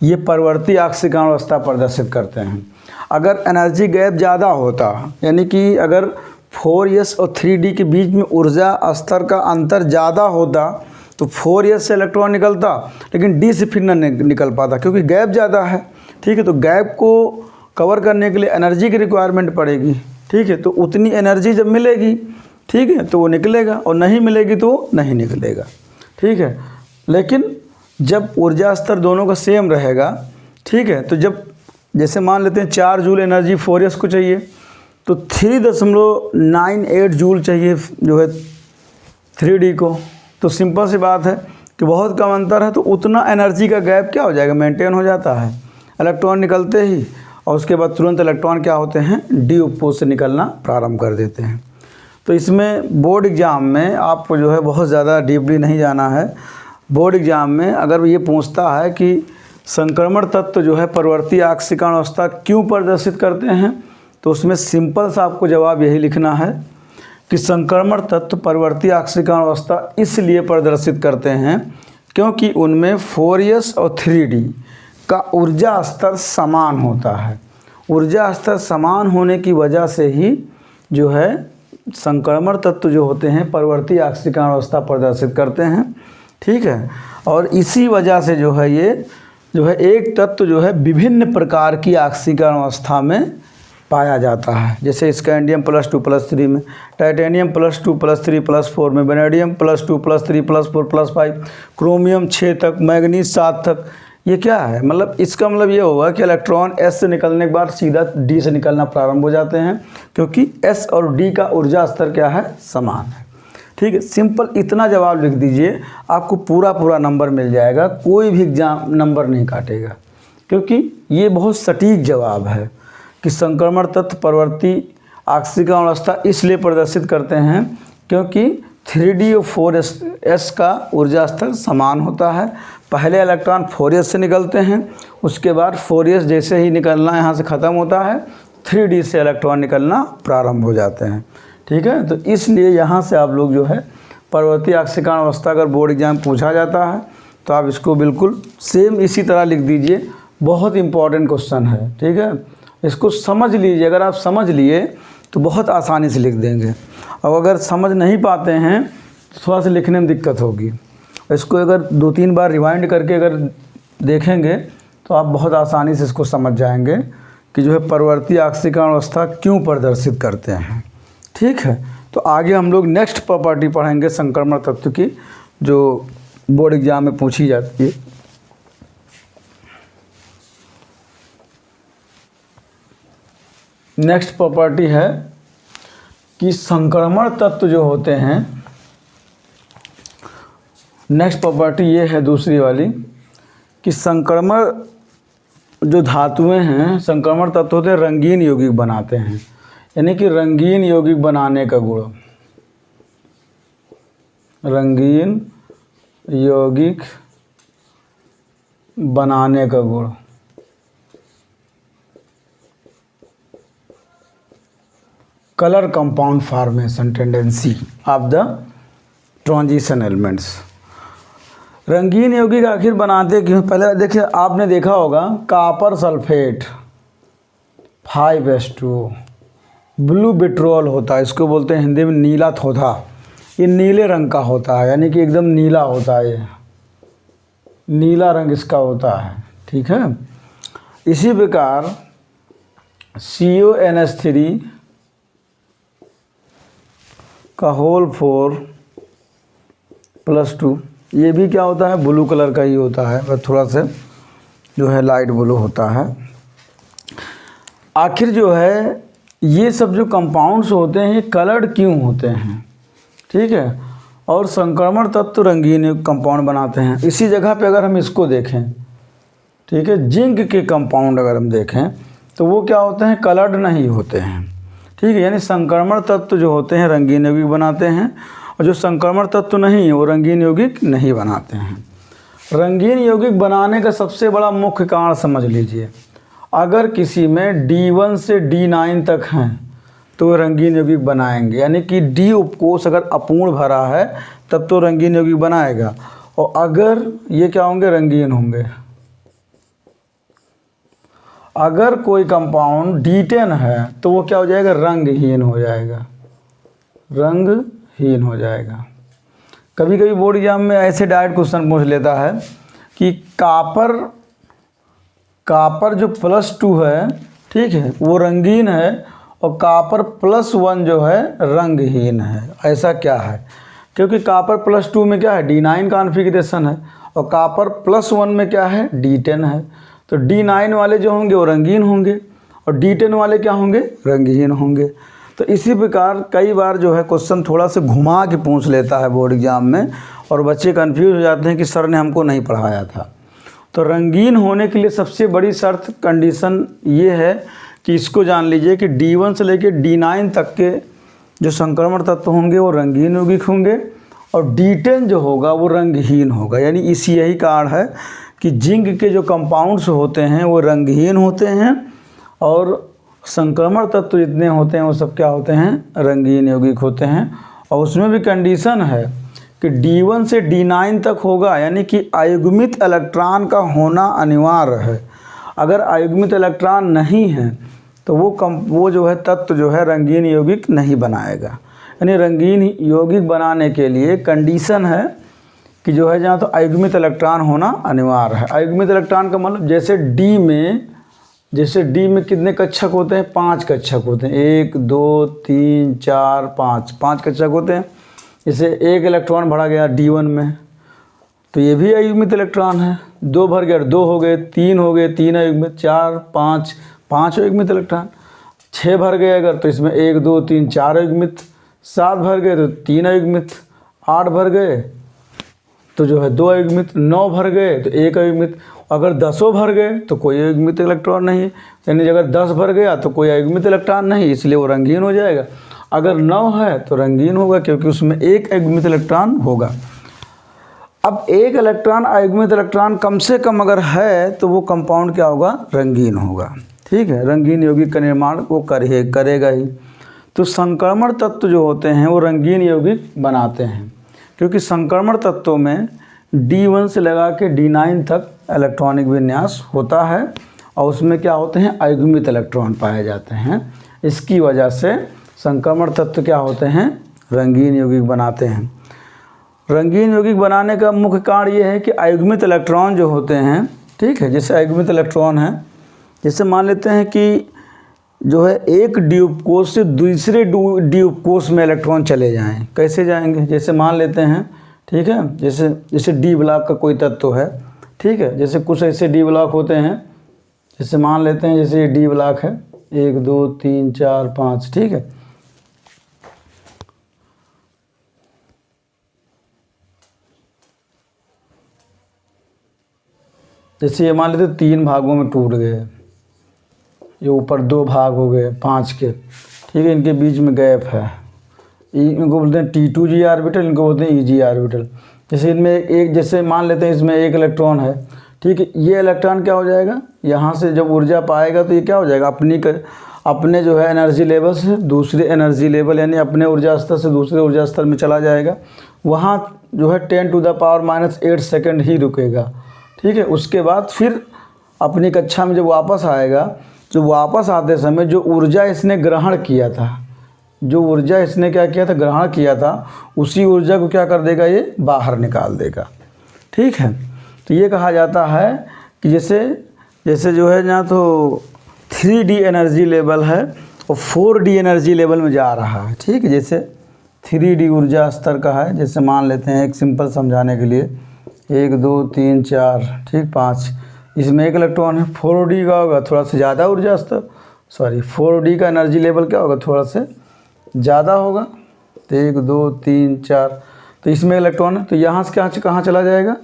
ये परिवर्ती आक्सीकरण अवस्था प्रदर्शित करते हैं। अगर एनर्जी गैप ज़्यादा होता यानी कि अगर 4s और 3D के बीच में ऊर्जा स्तर का अंतर ज़्यादा होता तो 4s से इलेक्ट्रॉन निकलता, लेकिन D से फिर न निकल पाता क्योंकि गैप ज़्यादा है। ठीक है, तो गैप को कवर करने के लिए एनर्जी की रिक्वायरमेंट पड़ेगी। ठीक है, तो उतनी एनर्जी जब मिलेगी ठीक है तो वो निकलेगा, और नहीं मिलेगी तो नहीं निकलेगा। ठीक है, लेकिन जब ऊर्जा स्तर दोनों का सेम रहेगा, ठीक है, तो जब जैसे मान लेते हैं 4 जूल एनर्जी 4s को चाहिए, तो 3.98 जूल चाहिए जो है 3d को। तो सिंपल सी बात है कि बहुत कम अंतर है, तो उतना एनर्जी का गैप क्या हो जाएगा, मेंटेन हो जाता है। इलेक्ट्रॉन निकलते ही और उसके बाद तुरंत इलेक्ट्रॉन क्या होते हैं, डी उपपोज से निकलना प्रारंभ कर देते हैं। तो इसमें बोर्ड एग्ज़ाम में आपको जो है बहुत ज़्यादा डीपली नहीं जाना है। बोर्ड एग्ज़ाम में अगर ये पूछता है कि संक्रमण तत्व जो है परिवर्ती आक्सीकरण अवस्था क्यों प्रदर्शित करते हैं, तो उसमें सिंपल सा आपको जवाब यही लिखना है कि संक्रमण तत्व परिवर्ती आक्सीकरण अवस्था इसलिए प्रदर्शित करते हैं क्योंकि उनमें 4s और 3d का ऊर्जा स्तर समान होता है। ऊर्जा स्तर समान होने की वजह से ही जो है संक्रमण तत्व जो होते हैं परिवर्ती आक्सीकरण अवस्था प्रदर्शित करते हैं, ठीक है। और इसी वजह से जो है ये जो है एक तत्व जो है विभिन्न प्रकार की आक्सीकरण अवस्था में पाया जाता है। जैसे स्कैंडियम +2+3 में, टाइटेनियम +2+3+4 में, वेनेडियम +2+3+4+5, क्रोमियम 6 तक, मैग्नीज 7 तक। ये क्या है, मतलब इसका मतलब ये होगा कि इलेक्ट्रॉन S से निकलने के बाद सीधा D से निकलना प्रारंभ हो जाते हैं, क्योंकि S और D का ऊर्जा स्तर क्या है, समान है। ठीक है, सिंपल इतना जवाब लिख दीजिए, आपको पूरा नंबर मिल जाएगा, कोई भी एग्जाम नंबर नहीं काटेगा, क्योंकि ये बहुत सटीक जवाब है कि संक्रमण तत्व परिवर्ती आक्सीकरण अवस्था इसलिए प्रदर्शित करते हैं क्योंकि 3d और 4s का ऊर्जा स्तर समान होता है। पहले इलेक्ट्रॉन 4s से निकलते हैं, उसके बाद 4s जैसे ही निकलना यहाँ से ख़त्म होता है, 3d से इलेक्ट्रॉन निकलना प्रारंभ हो जाते हैं। ठीक है, तो इसलिए यहाँ से आप लोग जो है परिवर्ती आक्सीकरण अवस्था अगर बोर्ड एग्जाम पूछा जाता है तो आप इसको बिल्कुल सेम इसी तरह लिख दीजिए। बहुत इंपॉर्टेंट क्वेश्चन है, ठीक है, इसको समझ लीजिए। अगर आप समझ लिए तो बहुत आसानी से लिख देंगे, और अगर समझ नहीं पाते हैं तो थोड़ा सा लिखने में दिक्कत होगी। इसको अगर 2-3 बार रिवाइंड करके अगर देखेंगे तो आप बहुत आसानी से इसको समझ जाएंगे कि जो है परिवर्ती आक्सीकरण अवस्था क्यों प्रदर्शित करते हैं। ठीक है, तो आगे हम लोग नेक्स्ट प्रॉपर्टी पढ़ेंगे संक्रमण तत्व की, जो बोर्ड एग्जाम में पूछी जाती है। नेक्स्ट प्रॉपर्टी है कि संक्रमण तत्व जो होते हैं, नेक्स्ट प्रॉपर्टी ये है दूसरी वाली कि संक्रमण जो धातुएं हैं, संक्रमण तत्व होते हैं रंगीन यौगिक बनाते हैं, यानी कि रंगीन यौगिक बनाने का गुण, रंगीन यौगिक बनाने का गुण। Colour compound formation tendency of the transition elements. रंगीन यौगिक आखिर बनाते क्यों, पहले देखिए आपने देखा होगा copper sulphate 5s2 blue vitriol होता है, इसको बोलते हैं हिंदी में नीला थोथा। ये नीले रंग का होता है, यानी कि एकदम नीला होता है, ये नीला रंग इसका होता है। ठीक है, इसी प्रकार CONH3 का होल 4+2 ये भी क्या होता है, ब्लू कलर का ही होता है, बस थोड़ा सा जो है लाइट ब्लू होता है। आखिर जो है ये सब जो कंपाउंड्स होते हैं ये कलर्ड क्यों होते हैं, ठीक है, और संक्रमण तत्व रंगीन कंपाउंड बनाते हैं। इसी जगह पे अगर हम इसको देखें, ठीक है, जिंक के कंपाउंड अगर हम देखें तो वो क्या होते हैं, कलर्ड नहीं होते हैं। ठीक है, यानी संक्रमण तत्व जो होते हैं रंगीन यौगिक बनाते हैं, और जो संक्रमण तत्व नहीं है वो रंगीन यौगिक नहीं बनाते हैं। रंगीन यौगिक बनाने का सबसे बड़ा मुख्य कारण समझ लीजिए, अगर किसी में D1 से D9 तक हैं तो वो रंगीन यौगिक बनाएंगे, यानी कि D उपकोष अगर अपूर्ण भरा है तब तो रंगीन यौगिक बनाएगा, और अगर ये क्या होंगे, रंगीन होंगे। अगर कोई कंपाउंड D10 है तो वो क्या हो जाएगा, रंगहीन हो जाएगा, रंगहीन हो जाएगा। कभी कभी बोर्ड एग्जाम में ऐसे डायरेक्ट क्वेश्चन पूछ लेता है कि कापर जो +2 है, ठीक है, वो रंगीन है, और कापर +1 जो है रंगहीन है। ऐसा क्या है, क्योंकि कापर +2 में क्या है, D9 कॉन्फ़िगरेशन है, और कॉपर +1 में क्या है, D10 है। तो D9 वाले जो होंगे वो रंगीन होंगे और D10 वाले क्या होंगे, रंगहीन होंगे। तो इसी प्रकार कई बार जो है क्वेश्चन थोड़ा सा घुमा के पूछ लेता है बोर्ड एग्जाम में और बच्चे कंफ्यूज हो जाते हैं कि सर ने हमको नहीं पढ़ाया था। तो रंगीन होने के लिए सबसे बड़ी शर्त कंडीशन ये है कि इसको जान लीजिए कि D1 से लेकर D9 तक के जो संक्रमण तत्व होंगे वो रंगीन यौगिक होंगे और D10 जो होगा वो रंगहीन होगा। यानी इसी यही कारण है कि जिंक के जो कंपाउंड्स होते हैं वो रंगहीन होते हैं और संक्रमण तत्व जितने होते हैं वो सब क्या होते हैं, रंगीन यौगिक होते हैं। और उसमें भी कंडीशन है कि D1 से D9 तक होगा, यानी कि अयुग्मित इलेक्ट्रॉन का होना अनिवार्य है। अगर अयुग्मित इलेक्ट्रॉन नहीं है तो वो जो है तत्व जो है रंगीन यौगिक नहीं बनाएगा। यानी रंगीन यौगिक बनाने के लिए कंडीशन है कि जो है जहाँ तो अयुग्मित इलेक्ट्रॉन होना अनिवार्य है। अयुग्मित इलेक्ट्रॉन का मतलब जैसे डी में कितने कक्षक होते हैं, 5 कक्षक होते हैं, 1 2 3 4 5 कक्षक होते हैं। जैसे 1 इलेक्ट्रॉन भरा गया D1 में तो ये भी अयुग्मित इलेक्ट्रॉन है, 2 भर गया 2 हो गए, 3 हो गए 3 अयुग्मित, 4 5 अयुग्मित इलेक्ट्रॉन, 6 भर गए अगर तो इसमें 1 2 3 4 अयुग्मित, 7 भर गए तो 3 अयुग्मित, 8 भर गए तो जो है 2 अयुग्मित, 9 भर गए तो 1 अयुग्मित। अगर 10 भर गए तो कोई अयुग्मित इलेक्ट्रॉन नहीं है, यानी अगर 10 भर गया तो कोई अयुग्मित इलेक्ट्रॉन नहीं, इसलिए वो रंगीन हो जाएगा। अगर 9 है तो रंगीन होगा क्योंकि उसमें 1 अयुग्मित इलेक्ट्रॉन होगा। अब 1 इलेक्ट्रॉन अयुग्मित इलेक्ट्रॉन कम से कम अगर है तो वो कंपाउंड क्या होगा, रंगीन होगा। ठीक है, रंगीन यौगिक का निर्माण वो करेगा ही। तो संक्रमण तत्व जो होते हैं वो रंगीन यौगिक बनाते हैं क्योंकि संक्रमण तत्वों में D1 से लगा के D9 तक इलेक्ट्रॉनिक विन्यास होता है और उसमें क्या होते हैं, अयुग्मित इलेक्ट्रॉन पाए जाते हैं। इसकी वजह से संक्रमण तत्व क्या होते हैं, रंगीन यौगिक बनाते हैं। रंगीन यौगिक बनाने का मुख्य कारण ये है कि अयुग्मित इलेक्ट्रॉन जो होते हैं, ठीक है, जैसे अयुग्मित इलेक्ट्रॉन है, जैसे मान लेते हैं कि जो है एक डी उपकोष से दूसरे डी उपकोष में इलेक्ट्रॉन चले जाएं। कैसे जाएंगे, जैसे मान लेते हैं, ठीक है, जैसे डी ब्लॉक का कोई तत्व है, ठीक है, जैसे कुछ ऐसे डी ब्लॉक होते हैं, जैसे मान लेते हैं जैसे ये डी ब्लॉक है 1 2 3 4 5, ठीक है। जैसे ये मान लेते 3 भागों में टूट गए, ये ऊपर 2 भाग हो गए 5 के, ठीक है, इनके बीच में गैप है, इनको बोलते हैं T2G ऑर्बिटल, इनको बोलते हैं EG ऑर्बिटल। जैसे इनमें एक, जैसे मान लेते हैं इसमें 1 इलेक्ट्रॉन है, ठीक है, ये इलेक्ट्रॉन क्या हो जाएगा, यहाँ से जब ऊर्जा पाएगा तो ये क्या हो जाएगा, अपने जो है एनर्जी लेवल से दूसरे एनर्जी लेवल, यानी अपने ऊर्जा स्तर से दूसरे ऊर्जा स्तर में चला जाएगा। वहाँ जो है 10⁻⁻8 सेकेंड ही रुकेगा, ठीक है। उसके बाद फिर अपनी कक्षा में जब वापस आएगा तो वापस आते समय जो ऊर्जा इसने ग्रहण किया था, जो ऊर्जा इसने क्या किया था, ग्रहण किया था, उसी ऊर्जा को क्या कर देगा, ये बाहर निकाल देगा, ठीक है। तो ये कहा जाता है कि जैसे जो है ना तो 3D एनर्जी लेवल है और 4D एनर्जी लेवल में जा रहा है, ठीक है। जैसे 3D ऊर्जा स्तर का है, जैसे मान लेते हैं एक सिंपल समझाने के लिए 1 2 3 4, ठीक, 5, इसमें 1 इलेक्ट्रॉन है। 4D का होगा थोड़ा सा ज़्यादा ऊर्जा स्तर, 4D का एनर्जी लेवल क्या होगा, थोड़ा से ज़्यादा होगा। तो 1 2 3 4, तो इसमें इलेक्ट्रॉन है, तो यहाँ से कहाँ चला जाएगा,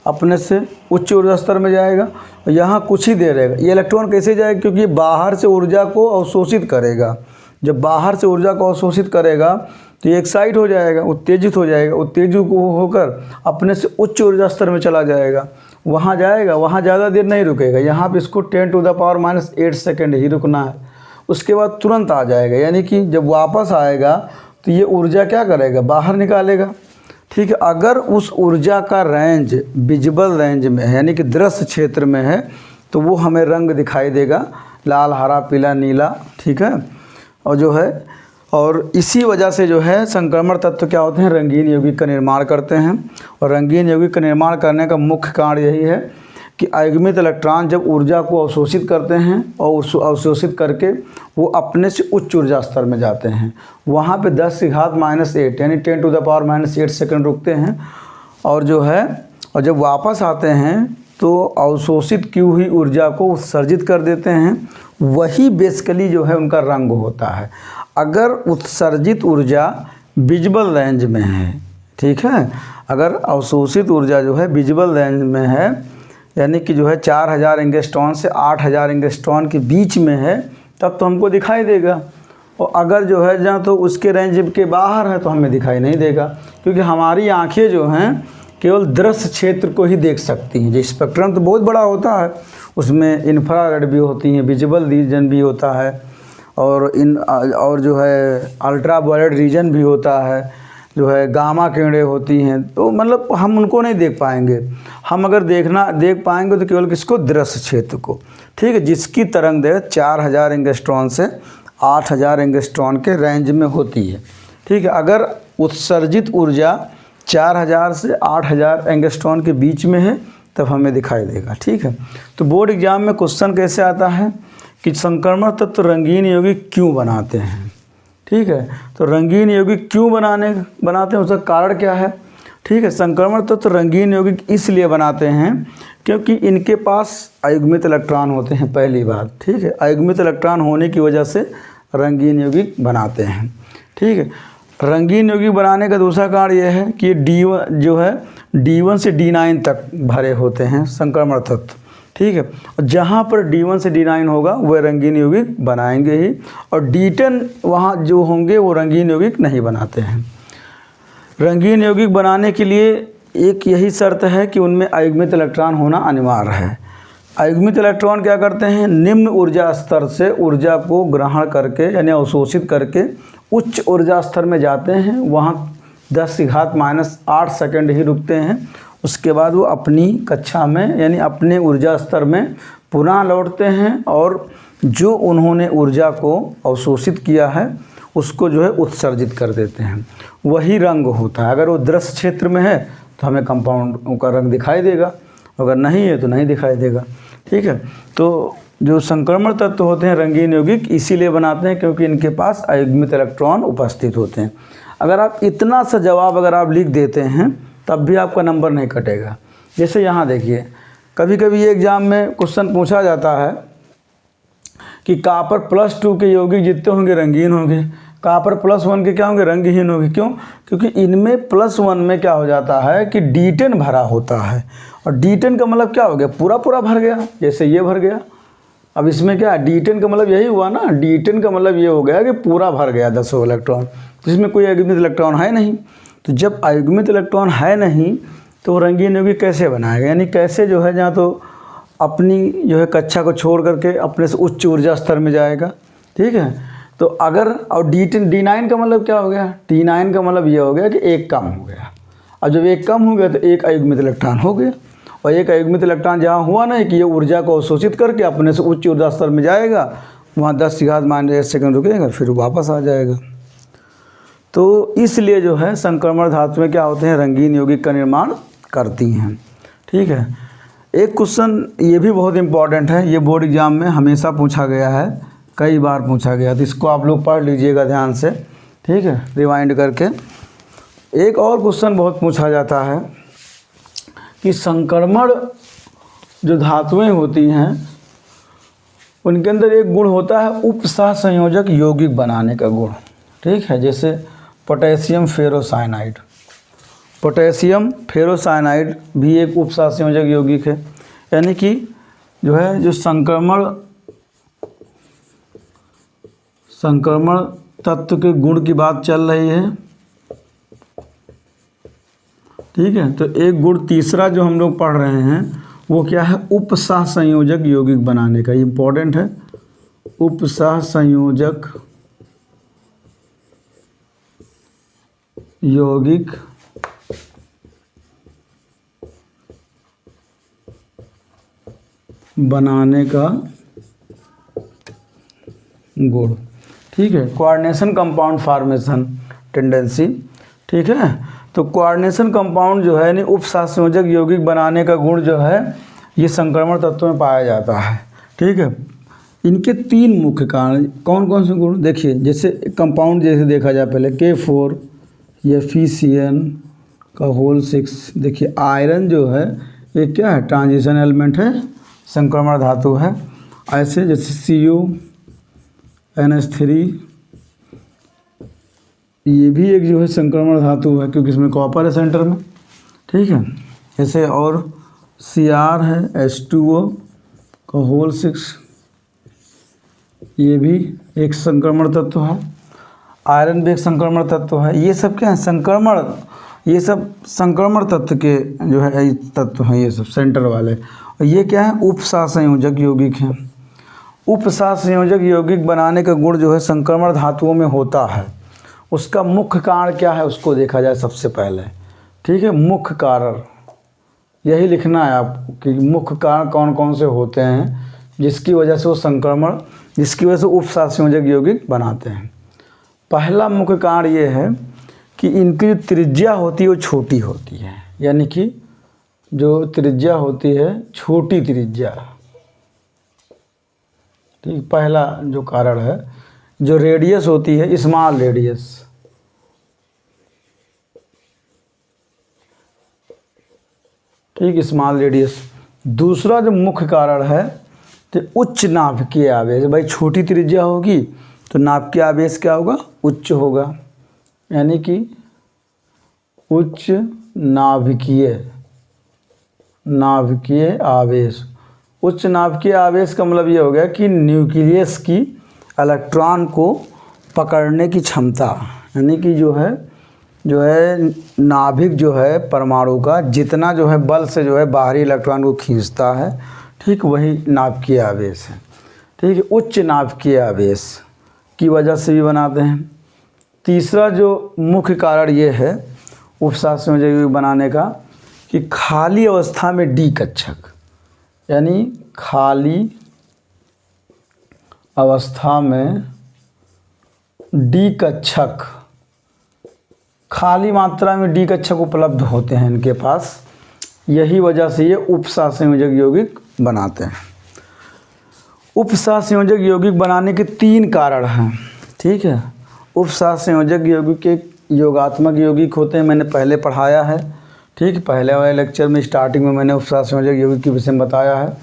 अपने से उच्च ऊर्जा स्तर में जाएगा और यहाँ कुछ ही दे रहेगा। ये इलेक्ट्रॉन कैसे जाएगा, क्योंकि बाहर से ऊर्जा को अवशोषित करेगा। जब बाहर से ऊर्जा को अवशोषित करेगा तो ये एक्साइट हो जाएगा, उत्तेजित हो जाएगा, उत्तेजित होकर अपने से उच्च ऊर्जा स्तर में चला जाएगा, वहाँ जाएगा, वहाँ ज़्यादा देर नहीं रुकेगा, यहाँ पे इसको 10⁻⁻8 सेकेंड ही रुकना है। उसके बाद तुरंत आ जाएगा, यानी कि जब वापस आएगा तो ये ऊर्जा क्या करेगा, बाहर निकालेगा, ठीक है। अगर उस ऊर्जा का रेंज विजिबल रेंज में है, यानी कि दृश्य क्षेत्र में है, तो वो हमें रंग दिखाई देगा, लाल हरा पीला नीला, ठीक है। और जो है, और इसी वजह से जो है संक्रमण तत्व क्या होते हैं, रंगीन यौगिक का निर्माण करते हैं। और रंगीन यौगिक का निर्माण करने का मुख्य कारण यही है कि अयुग्मित इलेक्ट्रॉन जब ऊर्जा को अवशोषित करते हैं और अवशोषित करके वो अपने से उच्च ऊर्जा स्तर में जाते हैं, वहाँ पे 10⁻⁻8 यानी 10⁻⁻8 सेकेंड रुकते हैं। और जो है और जब वापस आते हैं तो अवशोषित की हुई ऊर्जा को उत्सर्जित कर देते हैं। वही बेसिकली जो है उनका रंग होता है। अगर उत्सर्जित ऊर्जा विजिबल रेंज में है, ठीक है, अगर अवशोषित ऊर्जा जो है विजिबल रेंज में है, यानी कि जो है 4000 एंगस्ट्रॉन से 8000 एंगस्ट्रॉन के बीच में है, तब तो हमको दिखाई देगा। और अगर जो है जहाँ तो उसके रेंज के बाहर है तो हमें दिखाई नहीं देगा, क्योंकि हमारी आंखें जो हैं केवल दृश्य क्षेत्र को ही देख सकती हैं। जो स्पेक्ट्रम तो बहुत बड़ा होता है, उसमें इंफ्रारेड भी होती हैं, विजिबल रीजन भी होता है, और जो है अल्ट्रा वायलेट रीजन भी होता है, जो है गामा किरणें होती हैं। तो मतलब हम उनको नहीं देख पाएंगे। हम अगर देख पाएंगे तो केवल किसको? दृश्य क्षेत्र को, ठीक है, जिसकी तरंग दैर्घ्य 4000 एंगस्ट्रॉन से 8000 एंगस्ट्रॉन के रेंज में होती है, ठीक है। अगर उत्सर्जित ऊर्जा 4000 से 8000 एंगस्ट्रॉन के बीच में है तब हमें दिखाई देगा, ठीक है। तो बोर्ड एग्जाम में क्वेश्चन कैसे आता है कि संक्रमण तत्व रंगीन यौगिक क्यों बनाते हैं, ठीक है। तो रंगीन यौगिक क्यों बनाते हैं, उसका कारण क्या है, ठीक है। संक्रमण तत्व रंगीन यौगिक इसलिए बनाते हैं क्योंकि इनके पास अयुग्मित इलेक्ट्रॉन होते हैं, पहली बात, ठीक है। अयुग्मित इलेक्ट्रॉन होने की वजह से रंगीन यौगिक बनाते हैं, ठीक है। रंगीन यौगिक बनाने का दूसरा कारण यह है कि D1 जो है D1 से D9 तक भरे होते हैं संक्रमण तत्व, ठीक है। और जहाँ पर D1 से D9 होगा वह रंगीन यौगिक बनाएंगे ही, और D10 वहाँ जो होंगे वो रंगीन यौगिक नहीं बनाते हैं। रंगीन यौगिक बनाने के लिए एक यही शर्त है कि उनमें अयुग्मित इलेक्ट्रॉन होना अनिवार्य है। अयुग्मित इलेक्ट्रॉन क्या करते हैं? निम्न ऊर्जा स्तर से ऊर्जा को ग्रहण करके यानी अवशोषित करके उच्च ऊर्जा स्तर में जाते हैं, वहाँ 10⁻⁻8 सेकंड ही रुकते हैं। उसके बाद वो अपनी कक्षा में यानी अपने ऊर्जा स्तर में पुनः लौटते हैं और जो उन्होंने ऊर्जा को अवशोषित किया है उसको जो है उत्सर्जित कर देते हैं। वही रंग होता है। अगर वो दृश्य क्षेत्र में है तो हमें कंपाउंड का रंग दिखाई देगा, अगर नहीं है तो नहीं दिखाई देगा, ठीक है। तो जो संक्रमण तत्व होते हैं रंगीन यौगिक इसीलिए बनाते हैं क्योंकि इनके पास अयुग्मित इलेक्ट्रॉन उपस्थित होते हैं। अगर आप इतना सा जवाब अगर आप लिख देते हैं तब भी आपका नंबर नहीं कटेगा। जैसे यहाँ देखिए, कभी कभी ये एग्ज़ाम में क्वेश्चन पूछा जाता है कि कॉपर +2 के यौगिक जितने होंगे रंगीन होंगे, कॉपर +1 के क्या होंगे? रंगहीन होंगे। क्यों? क्योंकि इनमें +1 में क्या हो जाता है कि D10 भरा होता है, और D10 का मतलब क्या हो गया? पूरा भर गया, जैसे ये भर गया। अब इसमें क्या D10 का मतलब यही हुआ ना, D10 का मतलब ये हो गया कि पूरा भर गया 10 इलेक्ट्रॉन, जिसमें कोई अयुग्मित इलेक्ट्रॉन है नहीं। तो जब अयुग्मित इलेक्ट्रॉन है नहीं तो रंगीन यौगिक कैसे बनाएगा? यानी कैसे जो है जहाँ तो अपनी जो है कक्षा को छोड़ करके अपने से उच्च ऊर्जा स्तर में जाएगा, ठीक है। तो अगर और D9 का मतलब क्या हो गया? D9 का मतलब ये हो गया कि एक कम हो गया, और जब एक कम हो गया तो एक अयुग्मित इलेक्ट्रॉन हो गया, और एक अयुग्मित इलेक्ट्रॉन जहाँ हुआ ना कि ये ऊर्जा को अवशोषित करके अपने से उच्च ऊर्जा स्तर में जाएगा, वहाँ 10⁻⁸ सेकंड रुकेगा, फिर वापस आ जाएगा। तो इसलिए जो है संक्रमण धातु में क्या होते हैं? रंगीन यौगिक का निर्माण करती हैं, ठीक है। एक क्वेश्चन ये भी बहुत इम्पॉर्टेंट है, ये बोर्ड एग्जाम में हमेशा पूछा गया है, कई बार पूछा गया, तो इसको आप लोग पढ़ लीजिएगा ध्यान से, ठीक है, रिवाइंड करके। एक और क्वेश्चन बहुत पूछा जाता है कि संक्रमण जो धातुएं होती हैं उनके अंदर एक गुण होता है उपसहसंयोजक यौगिक बनाने का गुण, ठीक है। जैसे पोटेशियम फेरोसाइनाइड, पोटेशियम फेरोसाइनाइड भी एक उपसहसंयोजक यौगिक है। यानी कि जो है जो संक्रमण तत्व के गुण की बात चल रही है, ठीक है। तो एक गुण तीसरा जो हम लोग पढ़ रहे हैं वो क्या है? उपसहसंयोजक यौगिक बनाने का, इम्पोर्टेंट है। उपसहसंयोजक यौगिक बनाने का गुण, ठीक है। कोऑर्डिनेशन कंपाउंड फॉर्मेशन टेंडेंसी, ठीक है। तो कोऑर्डिनेशन कंपाउंड जो है यानी उपसहसंयोजक यौगिक बनाने का गुण जो है ये संक्रमण तत्वों में पाया जाता है, ठीक है। इनके 3 मुख्य कारण कौन कौन से गुण देखिए। जैसे कंपाउंड जैसे देखा जाए पहले K4 या FeCN का होल 6। देखिए आयरन जो है ये क्या है, ट्रांजिशन एलिमेंट है, संक्रमण धातु है। ऐसे जैसे CuNH3 ये भी एक जो है संक्रमण धातु है, क्योंकि इसमें कॉपर है सेंटर में, ठीक है। ऐसे और Cr है H2O का होल 6, ये भी एक संक्रमण तत्व है। आयरन भी एक संक्रमण तत्व है। ये सब क्या है, संक्रमण, ये सब संक्रमण तत्व के जो है तत्व हैं, ये सब सेंटर वाले। और ये क्या है, उपसहसंयोजक यौगिक हैं। उपसहसंयोजक यौगिक बनाने का गुण जो है संक्रमण धातुओं में होता है। उसका मुख्य कारण क्या है उसको देखा जाए सबसे पहले, ठीक है। मुख्य कारण यही लिखना है आपको कि मुख्य कारण कौन कौन से होते हैं जिसकी वजह से वो संक्रमण, जिसकी वजह से उपसहसंयोजक यौगिक बनाते हैं। पहला मुख्य कारण ये है कि इनकी जो त्रिज्या होती है वो छोटी होती है, यानी कि जो त्रिज्या होती है छोटी त्रिज्या, ठीक। पहला जो कारण है, जो रेडियस होती है स्मॉल रेडियस, ठीक, स्मॉल रेडियस। दूसरा जो मुख्य कारण है तो उच्च नाभिकीय आवेश। भाई छोटी त्रिज्या होगी तो नाभिकीय आवेश क्या होगा, उच्च होगा, यानी कि उच्च नाभिकीय आवेश। उच्च नाभिकीय आवेश का मतलब ये हो गया कि न्यूक्लियस की इलेक्ट्रॉन को पकड़ने की क्षमता, यानी कि जो है नाभिक जो है परमाणु का जितना जो है बल से जो है बाहरी इलेक्ट्रॉन को खींचता है, ठीक, वही नाभिकीय आवेश है, ठीक है। उच्च नाभिकीय आवेश की वजह से भी बनाते हैं। तीसरा जो मुख्य कारण ये है उपसहसंयोजक यौगिक बनाने का कि खाली अवस्था में डी कक्षक, यानी खाली अवस्था में डी कक्षक, खाली मात्रा में डी कक्षक उपलब्ध होते हैं इनके पास, यही वजह से ये उपसहसंयोजक यौगिक बनाते हैं। उपसहसंयोजक यौगिक बनाने के 3 कारण हैं, ठीक है। उपसहसंयोजक यौगिक के योगात्मक यौगिक होते हैं, मैंने पहले पढ़ाया है, ठीक। पहले वाले लेक्चर में स्टार्टिंग में मैंने उपसहसंयोजक यौगिक के विषय में बताया है,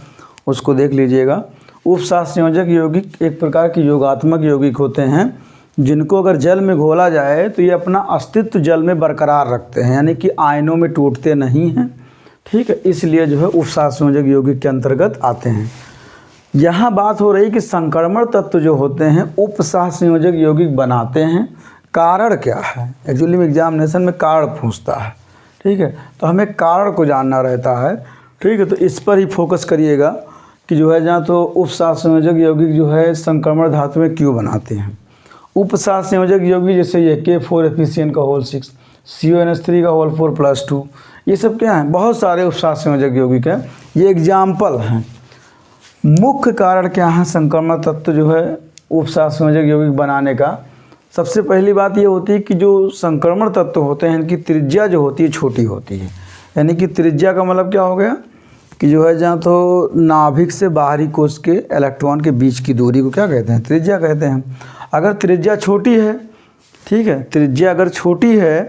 उसको देख लीजिएगा। उपसहसंयोजक यौगिक एक प्रकार के योगात्मक यौगिक होते हैं जिनको अगर जल में घोला जाए तो ये अपना अस्तित्व जल में बरकरार रखते हैं, यानी कि आयनों में टूटते नहीं हैं, ठीक है। इसलिए जो है उपसहसंयोजक यौगिक के अंतर्गत आते हैं। यहाँ बात हो रही कि संक्रमण तत्व जो होते हैं उपसहसंयोजक यौगिक बनाते हैं, कारण क्या है। एक्चुअली में एग्जामिनेशन में कारण पूछता है, ठीक है, तो हमें कारण को जानना रहता है, ठीक है। तो इस पर ही फोकस करिएगा कि जो है जहाँ तो उपसहसंयोजक यौगिक जो है संक्रमण धातु में क्यों बनाते हैं। उपसहसंयोजक यौगिक जैसे ये K4FeCN का होल 6, CONH3 का होल 4+2, ये सब क्या है, बहुत सारे उपसहसंयोजक यौगिक हैं, ये एग्जाम्पल हैं। मुख्य कारण क्या है संक्रमण तत्व जो है उपसहसंयोजक यौगिक बनाने का। सबसे पहली बात ये होती है कि जो संक्रमण तत्व होते हैं इनकी त्रिज्या जो होती है छोटी होती है, यानी कि त्रिज्या का मतलब क्या हो गया कि जो है जहाँ तो नाभिक से बाहरी कोश के इलेक्ट्रॉन के बीच की दूरी को क्या कहते हैं, त्रिज्या कहते हैं। अगर त्रिज्या छोटी है, ठीक है, त्रिज्या अगर छोटी है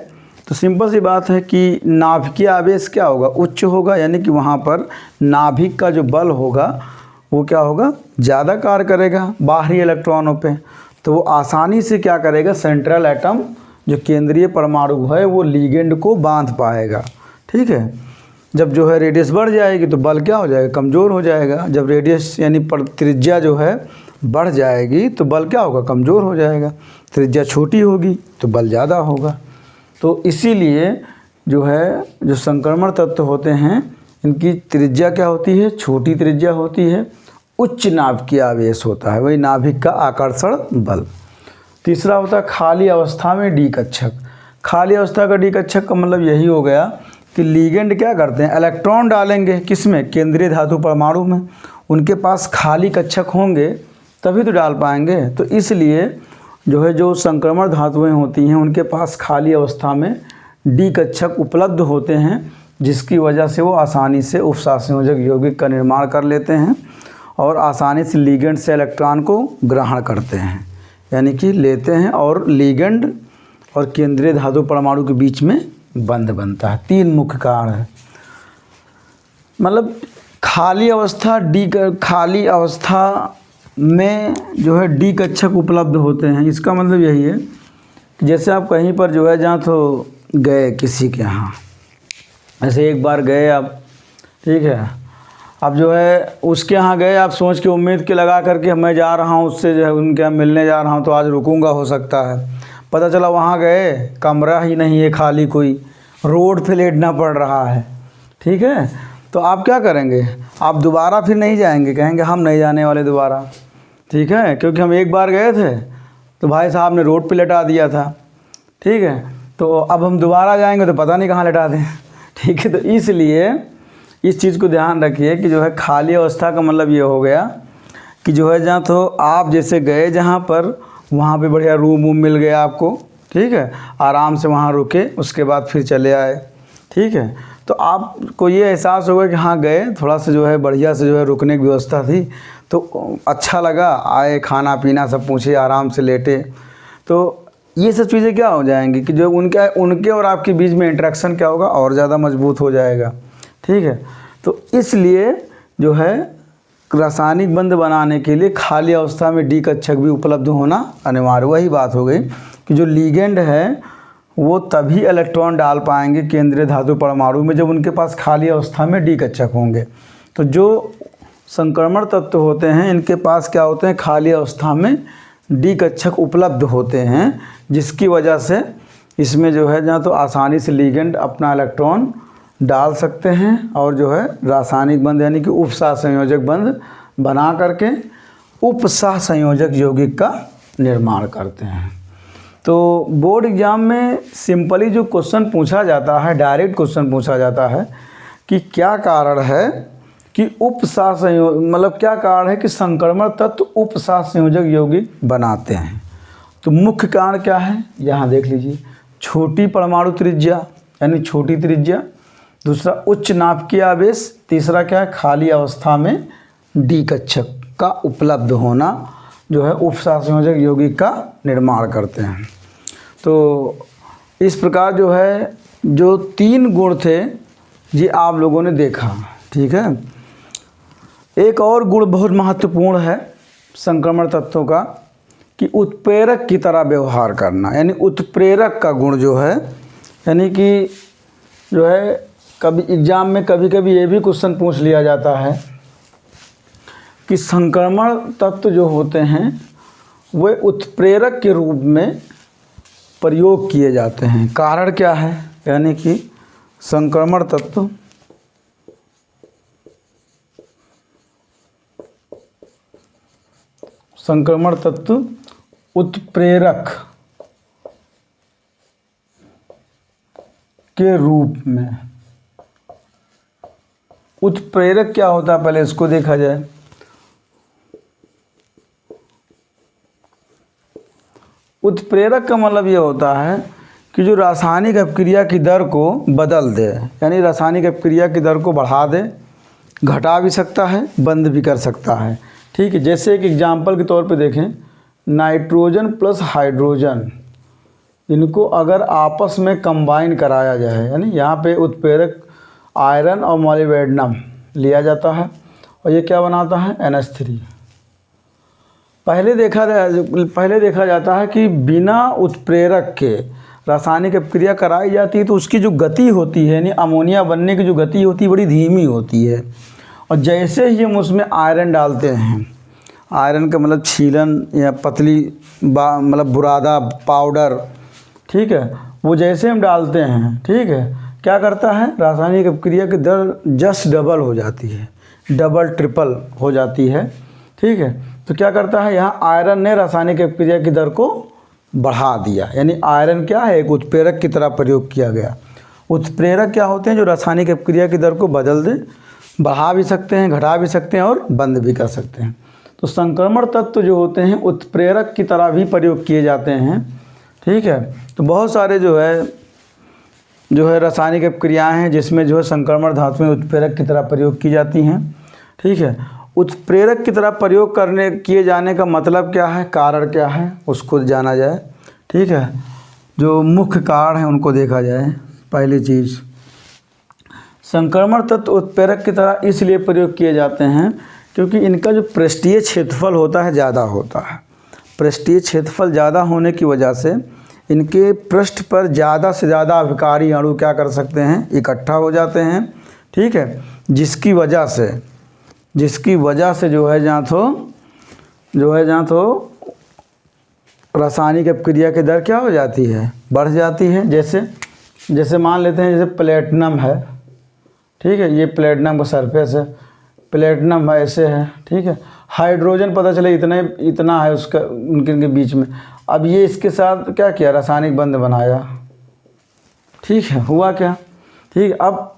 तो सिंपल सी बात है कि नाभिकीय आवेश क्या होगा, उच्च होगा, यानी कि वहाँ पर नाभिक का जो बल होगा वो क्या होगा, ज़्यादा कार्य करेगा बाहरी इलेक्ट्रॉनों पे। तो वो आसानी से क्या करेगा, सेंट्रल एटम जो केंद्रीय परमाणु है वो लिगेंड को बांध पाएगा, ठीक है। जब जो है रेडियस बढ़ जाएगी तो बल क्या हो जाएगा, कमज़ोर हो जाएगा। जब रेडियस यानी त्रिज्या जो है बढ़ जाएगी तो बल क्या होगा, कमज़ोर हो जाएगा। त्रिज्या छोटी होगी तो बल ज़्यादा होगा। तो इसीलिए जो है जो संक्रमण तत्व होते हैं इनकी त्रिज्या क्या होती है, छोटी त्रिज्या होती है, उच्च नाभिकीय आवेश होता है, वही नाभिक का आकर्षण बल। तीसरा होता है खाली अवस्था में डी कक्षक। खाली अवस्था का डी कक्षक का मतलब यही हो गया कि लिगेंड क्या करते हैं, इलेक्ट्रॉन डालेंगे किसमें, केंद्रीय धातु परमाणु में। उनके पास खाली कक्षक होंगे तभी तो डाल पाएंगे। तो इसलिए जो है जो संक्रमण धातुएं होती हैं उनके पास खाली अवस्था में डी कक्षक उपलब्ध होते हैं, जिसकी वजह से वो आसानी से उपसहसंयोजक यौगिक का निर्माण कर लेते हैं और आसानी से लिगेंड से इलेक्ट्रॉन को ग्रहण करते हैं, यानी कि लेते हैं और लिगेंड और केंद्रीय धातु परमाणु के बीच में बंद बनता है। 3 मुख्य कारण है। मतलब खाली अवस्था में जो है डी कक्षक उपलब्ध होते हैं। इसका मतलब यही है कि जैसे आप कहीं पर जो है जहाँ तो गए किसी के यहाँ, ऐसे एक बार गए आप, ठीक है, अब जो है उसके यहाँ गए, आप सोच के उम्मीद के लगा करके मैं जा रहा हूँ उससे जो है उनके यहाँ मिलने जा रहा हूँ तो आज रुकूंगा हो सकता है, पता चला वहाँ गए कमरा ही नहीं है, खाली कोई रोड पे लेटना पड़ रहा है, ठीक है, तो आप क्या करेंगे? आप दोबारा फिर नहीं जाएंगे, कहेंगे हम नहीं जाने वाले दोबारा, ठीक है, क्योंकि हम एक बार गए थे तो भाई साहब ने रोड पे लेटा दिया था, ठीक है, तो अब हम दोबारा जाएंगे तो पता नहीं कहाँ लेटा दें, ठीक है। तो इसलिए इस चीज़ को ध्यान रखिए कि जो है खाली अवस्था का मतलब ये हो गया कि जो है जहाँ तो आप जैसे गए जहाँ पर, वहाँ पे बढ़िया रूम मिल गया आपको, ठीक है, आराम से वहाँ रुके, उसके बाद फिर चले आए, ठीक है, तो आपको ये एहसास होगा कि हाँ गए, थोड़ा सा जो है बढ़िया से जो है रुकने की व्यवस्था थी तो अच्छा लगा, आए खाना पीना सब पूछे, आराम से लेटे, तो ये सब चीज़ें क्या हो जाएंगी कि जो उनके और आपके बीच में इंटरेक्शन क्या होगा, और ज़्यादा मजबूत हो जाएगा, ठीक है। तो इसलिए जो है रासायनिक बंध बनाने के लिए खाली अवस्था में डी कक्षक भी उपलब्ध होना अनिवार्य। वही बात हो गई कि जो लिगेंड है वो तभी इलेक्ट्रॉन डाल पाएंगे केंद्रीय धातु परमाणु में जब उनके पास खाली अवस्था में डी कक्षक होंगे। तो जो संक्रमण तत्व होते हैं इनके पास क्या होते हैं, खाली अवस्था में डी कक्षक उपलब्ध होते हैं, जिसकी वजह से इसमें जो है जहाँ तो आसानी से लिगेंड अपना इलेक्ट्रॉन डाल सकते हैं और जो है रासायनिक बंध यानी कि उपसह संयोजक बंध बना करके उपसह संयोजक यौगिक का निर्माण करते हैं। तो बोर्ड एग्जाम में सिंपली जो क्वेश्चन पूछा जाता है, डायरेक्ट क्वेश्चन पूछा जाता है कि क्या कारण है कि उपसह संयोग मतलब क्या कारण है कि संक्रमण तत्व उपसह संयोजक यौगिक बनाते हैं। तो मुख्य कारण क्या है यहाँ देख लीजिए, छोटी परमाणु त्रिज्या यानी छोटी त्रिज्या, दूसरा उच्च नाभिकीय आवेश, तीसरा क्या है खाली अवस्था में डी कक्षक का उपलब्ध होना जो है उपसह संयोजक यौगिक का निर्माण करते हैं। तो इस प्रकार जो है जो 3 गुण थे ये आप लोगों ने देखा, ठीक है। एक और गुण बहुत महत्वपूर्ण है संक्रमण तत्वों का कि उत्प्रेरक की तरह व्यवहार करना, यानी उत्प्रेरक का गुण जो है, यानी कि जो है कभी एग्ज़ाम में कभी कभी ये भी क्वेश्चन पूछ लिया जाता है कि संक्रमण तत्व जो होते हैं वे उत्प्रेरक के रूप में प्रयोग किए जाते हैं। कारण क्या है, यानी कि संक्रमण तत्व उत्प्रेरक के रूप में। उत्प्रेरक क्या होता है पहले इसको देखा जाए। उत्प्रेरक का मतलब ये होता है कि जो रासायनिक अपक्रिया की दर को बदल दे, यानी रासायनिक अपक्रिया की दर को बढ़ा दे, घटा भी सकता है, बंद भी कर सकता है, ठीक है। जैसे एक एग्जांपल के तौर पे देखें, नाइट्रोजन प्लस हाइड्रोजन, इनको अगर आपस में कंबाइन कराया जाए, यानी यहाँ पे उत्प्रेरक आयरन और मोलिब्डेनम लिया जाता है और ये क्या बनाता है NH3। पहले देखा जाता है कि बिना उत्प्रेरक के रासायनिक अपक्रिया कराई जाती है तो उसकी जो गति होती है, यानी अमोनिया बनने की जो गति होती है बड़ी धीमी होती है। और जैसे ही हम उसमें आयरन डालते हैं, आयरन का मतलब छीलन या पतली मतलब बुरादा पाउडर, ठीक है, वो जैसे हम डालते हैं, ठीक है, क्या करता है रासायनिक अपक्रिया की दर जस्ट डबल हो जाती है, डबल ट्रिपल हो जाती है, ठीक है। तो क्या करता है यहाँ आयरन ने रासायनिक अपक्रिया की दर को बढ़ा दिया, यानी आयरन क्या है एक उत्प्रेरक की तरह प्रयोग किया गया। उत्प्रेरक क्या होते हैं जो रासायनिक अपक्रिया की दर को बदल दे, बढ़ा भी सकते हैं, घटा भी सकते हैं और बंद भी कर सकते हैं। तो संक्रमण तत्व जो होते हैं उत्प्रेरक की तरह भी प्रयोग किए जाते हैं, ठीक है। तो बहुत सारे जो है रासायनिक अपक्रियाएँ हैं जिसमें जो है संक्रमण धातुएं उत्प्रेरक की तरह प्रयोग की जाती हैं, ठीक है। उत्प्रेरक की तरह प्रयोग किए जाने का मतलब क्या है, कारण क्या है, उसको जाना जाए, ठीक है। जो मुख्य कारण है उनको देखा जाए। पहली चीज़, संक्रमण तत्व उत्प्रेरक की तरह इसलिए प्रयोग किए जाते हैं क्योंकि इनका जो पृष्ठीय क्षेत्रफल होता है ज़्यादा होता है। पृष्ठीय क्षेत्रफल ज़्यादा होने की वजह से इनके पृष्ठ पर ज़्यादा से ज़्यादा अभिकारी अणु क्या कर सकते हैं, इकट्ठा हो जाते हैं। ठीक है, जिसकी वजह से जो है जहाँ तो रासायनिक अपक्रिया की दर क्या हो जाती है, बढ़ जाती है। जैसे मान लेते हैं, जैसे प्लेटिनम है, ठीक है, ये प्लेटिनम का सरफेस है, प्लेटिनम ऐसे है, ठीक है, हाइड्रोजन पता चले इतना है उसका उनके बीच में। अब ये इसके साथ क्या किया, रासायनिक बंध बनाया, ठीक है, हुआ क्या, ठीक है। अब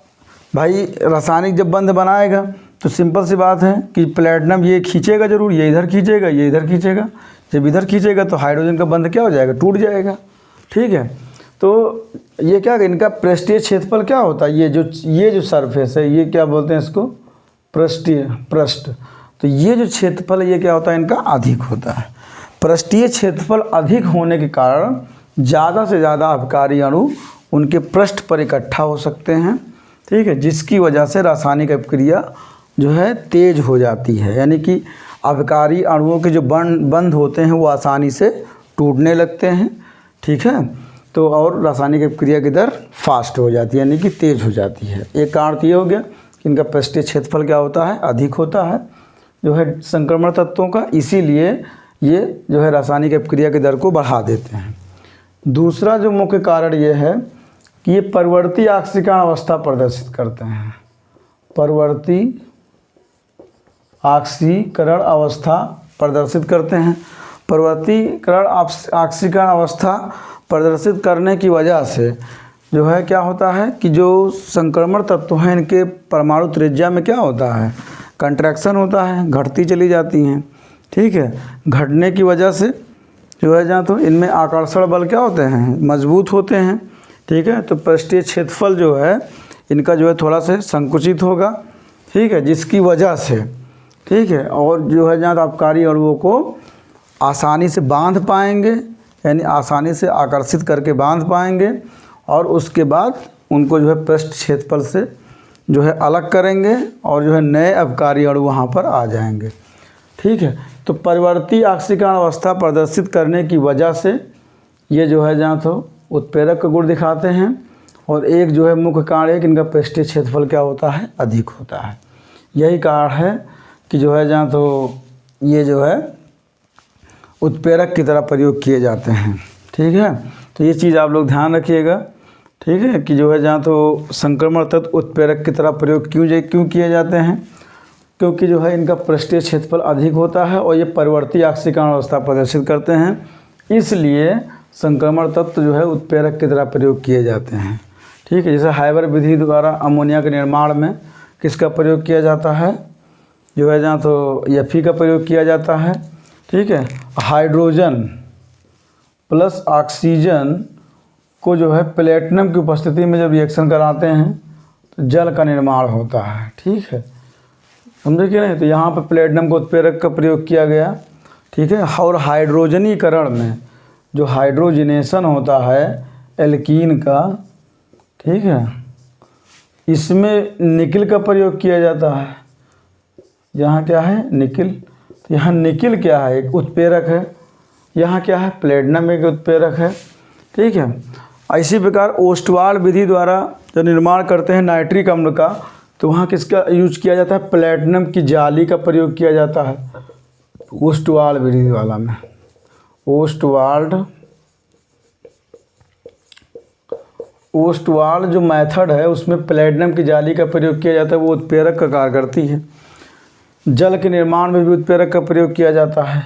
भाई रासायनिक जब बंध बनाएगा तो सिंपल सी बात है कि प्लेटिनम ये खींचेगा ज़रूर, ये इधर खींचेगा, ये इधर खींचेगा। जब इधर खींचेगा तो हाइड्रोजन का बंध क्या हो जाएगा, टूट जाएगा, ठीक है। तो ये क्या, इनका पृष्ठीय क्षेत्रफल क्या होता है, ये जो सरफेस है, ये क्या बोलते हैं इसको, पृष्ठ। तो ये जो क्षेत्रफल ये क्या होता है, इनका अधिक होता है। पृष्ठीय क्षेत्रफल अधिक होने के कारण ज़्यादा से ज़्यादा अभिकारी अणु उनके पृष्ठ पर इकट्ठा हो सकते हैं, ठीक है, जिसकी वजह से रासायनिक अपक्रिया जो है तेज हो जाती है। यानी कि अभिकारी अणुओं के जो बंध होते हैं वो आसानी से टूटने लगते हैं, ठीक है। तो और रासायनिक अपक्रिया की दर फास्ट हो जाती है, यानी कि तेज़ हो जाती है। एक कारण तो ये हो गया कि इनका पृष्ठीय क्षेत्रफल क्या होता है, अधिक होता है जो है संक्रमण तत्वों का, इसीलिए ये जो है रासायनिक अपक्रिया की दर को बढ़ा देते हैं। दूसरा जो मुख्य कारण ये है कि ये परवर्ती ऑक्सीकरण अवस्था प्रदर्शित करते हैं। परवर्ती ऑक्सीकरण अवस्था प्रदर्शित करते हैं। परवर्तीकरण ऑक्सीकरण अवस्था प्रदर्शित करने की वजह से जो है क्या होता है कि जो संक्रमण तत्व हैं इनके परमाणु त्रिज्या में क्या होता है, कंट्रैक्शन होता है, घटती चली जाती हैं, ठीक है। घटने की वजह से जो है जहाँ तो इनमें आकर्षण बल क्या होते हैं, मजबूत होते हैं, ठीक है। तो पृष्ठीय क्षेत्रफल जो है इनका जो है थोड़ा सा संकुचित होगा, ठीक है, जिसकी वजह से, ठीक है, और जो है जहाँ अभिकारी अणुओं को आसानी से बांध पाएंगे, यानी आसानी से आकर्षित करके बांध पाएंगे, और उसके बाद उनको जो है पृष्ठ क्षेत्रफल से जो है अलग करेंगे और जो है नए अभिकारी अणु वहाँ पर आ जाएंगे, ठीक है। तो परिवर्ती ऑक्सीकरण अवस्था प्रदर्शित करने की वजह से ये जो है जहाँ तो उत्प्रेरक का गुण दिखाते हैं, और एक जो है मुख्य कारण है कि इनका पृष्ठीय क्षेत्रफल क्या होता है, अधिक होता है। यही कारण है कि जो है जहाँ तो ये जो है उत्प्रेरक की तरह प्रयोग किए जाते हैं, ठीक है। तो ये चीज़ आप लोग ध्यान रखिएगा, ठीक है, कि जो है जहाँ तो संक्रमण तत्व उत्प्रेरक की तरह प्रयोग क्यों किए जाते हैं, क्योंकि जो है इनका पृष्ठीय क्षेत्रफल अधिक होता है और ये परिवर्ती ऑक्सीकरण अवस्था प्रदर्शित करते हैं, इसलिए संक्रमण तत्व जो है उत्प्रेरक की तरह प्रयोग किए जाते हैं, ठीक है। जैसे हाइबर विधि द्वारा अमोनिया के निर्माण में किसका प्रयोग किया जाता है, जो है जहाँ तो Fe का प्रयोग किया जाता है, ठीक है। हाइड्रोजन प्लस ऑक्सीजन को जो है प्लेटिनम की उपस्थिति में जब रिएक्शन कराते हैं तो जल का निर्माण होता है, ठीक है, समझे कि नहीं। तो यहाँ पर प्लेटिनम को उत्प्रेरक का प्रयोग किया गया, ठीक है। और हाइड्रोजनीकरण में जो हाइड्रोजनेशन होता है एल्कीन का, ठीक है, इसमें निकिल का प्रयोग किया जाता है। यहाँ क्या है, निकिल, तो यहाँ निकिल क्या है, एक उत्प्रेरक है, यहाँ क्या है, प्लेटिनम एक उत्प्रेरक है, ठीक है। इसी प्रकार ओस्टवाल विधि द्वारा जब निर्माण करते हैं नाइट्रिक अम्ल का, तो वहाँ किसका यूज किया जाता है, प्लेटिनम की जाली का प्रयोग किया जाता है ओस्टवाल विधि वाला में। ओस्टवाल जो मेथड है उसमें प्लेटिनम की जाली का प्रयोग किया जाता है, वो उत्प्रेरक का कार्य करती है। जल के निर्माण में भी उत्प्रेरक का प्रयोग किया जाता है,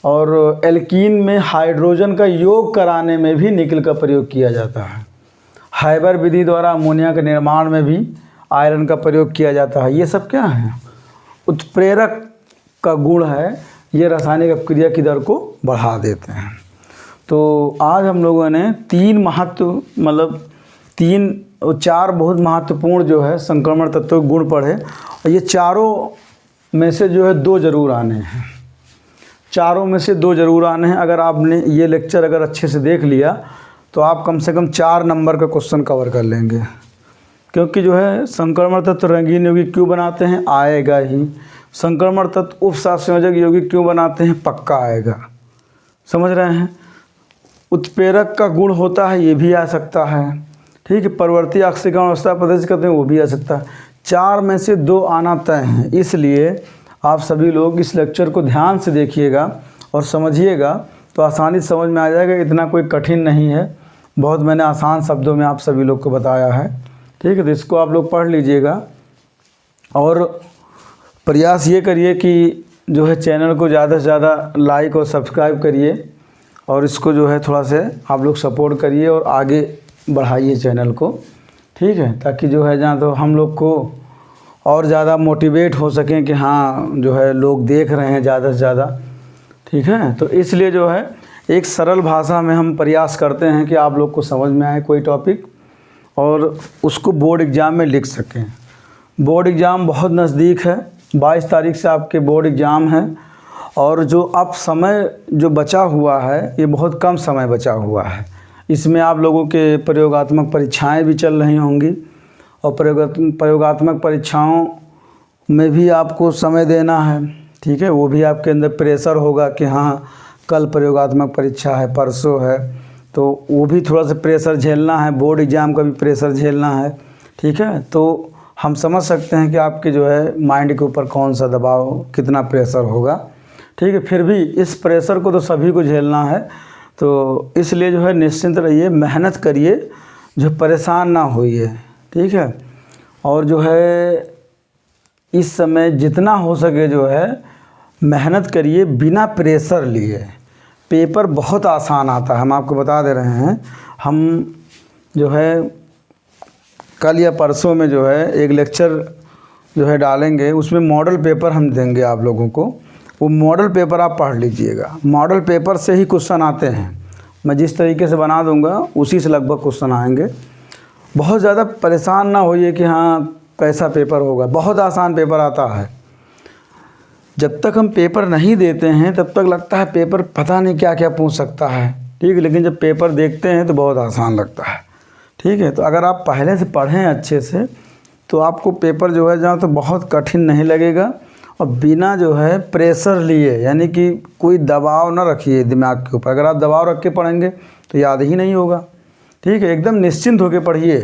और एल्कीन में हाइड्रोजन का योग कराने में भी निकिल का प्रयोग किया जाता है। हाइबर विधि द्वारा अमोनिया के निर्माण में भी आयरन का प्रयोग किया जाता है। ये सब क्या है, उत्प्रेरक का गुण है, ये रासायनिक अपक्रिया की दर को बढ़ा देते हैं। तो आज हम लोगों ने चार बहुत महत्वपूर्ण जो है संक्रमण तत्व के गुण पढ़े, और ये चारों में से जो है दो जरूर आने हैं, चारों में से दो जरूर आने हैं। अगर आपने ये लेक्चर अगर अच्छे से देख लिया तो आप कम से कम 4 नंबर का क्वेश्चन कवर कर लेंगे। क्योंकि जो है संक्रमण तत्व रंगीन यौगिक क्यों बनाते हैं, आएगा ही। संक्रमण तत्व उपसात संयोजक यौगिक क्यों बनाते हैं, पक्का आएगा। समझ रहे हैं। उत्प्रेरक का गुण होता है, ये भी आ सकता है। ठीक है। परवर्ती ऑक्सीकरण अवस्था प्रदर्शित करते हैं, वो भी आ सकता है। 4 में से 2 आना तय है। इसलिए आप सभी लोग इस लेक्चर को ध्यान से देखिएगा और समझिएगा, तो आसानी से समझ में आ जाएगा। इतना कोई कठिन नहीं है, बहुत मैंने आसान शब्दों में आप सभी लोग को बताया है। ठीक है। तो इसको आप लोग पढ़ लीजिएगा और प्रयास ये करिए कि जो है चैनल को ज़्यादा से ज़्यादा लाइक और सब्सक्राइब करिए और इसको जो है थोड़ा से आप लोग सपोर्ट करिए और आगे बढ़ाइए चैनल को। ठीक है। ताकि जो है जहाँ तो हम लोग को और ज़्यादा मोटिवेट हो सकें कि हाँ जो है लोग देख रहे हैं ज़्यादा से ज़्यादा। ठीक है। तो इसलिए जो है एक सरल भाषा में हम प्रयास करते हैं कि आप लोग को समझ में आए कोई टॉपिक और उसको बोर्ड एग्ज़ाम में लिख सकें। बोर्ड एग्ज़ाम बहुत नज़दीक है, 22 तारीख से आपके बोर्ड एग्ज़ाम है और जो अब समय जो बचा हुआ है ये बहुत कम समय बचा हुआ है। इसमें आप लोगों के प्रयोगात्मक परीक्षाएं भी चल रही होंगी और प्रयोगात्मक परीक्षाओं में भी आपको समय देना है। ठीक है। वो भी आपके अंदर प्रेशर होगा कि हाँ कल प्रयोगात्मक परीक्षा है, परसों है, तो वो भी थोड़ा सा प्रेशर झेलना है। बोर्ड एग्ज़ाम का भी प्रेशर झेलना है। ठीक है। तो हम समझ सकते हैं कि आपके जो है माइंड के ऊपर कौन सा दबाव, कितना प्रेशर होगा। ठीक है। फिर भी इस प्रेशर को तो सभी को झेलना है, तो इसलिए जो है निश्चिंत रहिए, मेहनत करिए, जो परेशान ना होइए। ठीक है। और जो है इस समय जितना हो सके जो है मेहनत करिए बिना प्रेशर लिए। पेपर बहुत आसान आता है, हम आपको बता दे रहे हैं। हम जो है कल या परसों में जो है एक लेक्चर जो है डालेंगे, उसमें मॉडल पेपर हम देंगे आप लोगों को। वो मॉडल पेपर आप पढ़ लीजिएगा। मॉडल पेपर से ही क्वेश्चन आते हैं। मैं जिस तरीके से बना दूंगा उसी से लगभग क्वेश्चन आएंगे। बहुत ज़्यादा परेशान ना होइए कि हाँ कैसा पेपर होगा, बहुत आसान पेपर आता है। जब तक हम पेपर नहीं देते हैं तब तक लगता है पेपर पता नहीं क्या क्या पूछ सकता है। ठीक है। लेकिन जब पेपर देखते हैं तो बहुत आसान लगता है। ठीक है। तो अगर आप पहले से पढ़ें अच्छे से तो आपको पेपर जो है जहाँ तो बहुत कठिन नहीं लगेगा और बिना जो है प्रेशर लिए, यानी कि कोई दबाव ना रखिए दिमाग के ऊपर। अगर आप दबाव रख के पढ़ेंगे तो याद ही नहीं होगा। ठीक है। एकदम निश्चिंत होकर पढ़िए।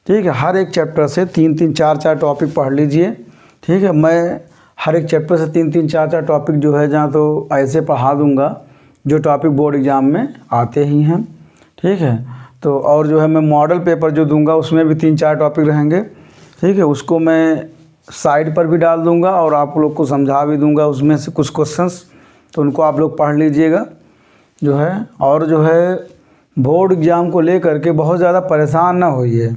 ठीक है। हर एक चैप्टर से 3-3, 4-4 टॉपिक पढ़ लीजिए। ठीक है। मैं हर एक चैप्टर से 3-3, 4-4 टॉपिक जो है जहाँ तो ऐसे पढ़ा दूँगा जो टॉपिक बोर्ड एग्ज़ाम में आते ही हैं। ठीक है। तो और जो है मैं मॉडल पेपर जो दूंगा उसमें भी 3-4 टॉपिक रहेंगे। ठीक है। उसको मैं साइड पर भी डाल दूंगा और आप लोग को समझा भी दूंगा उसमें से कुछ क्वेश्चंस, तो उनको आप लोग पढ़ लीजिएगा जो है। और जो है बोर्ड एग्ज़ाम को लेकर के बहुत ज़्यादा परेशान ना होइए,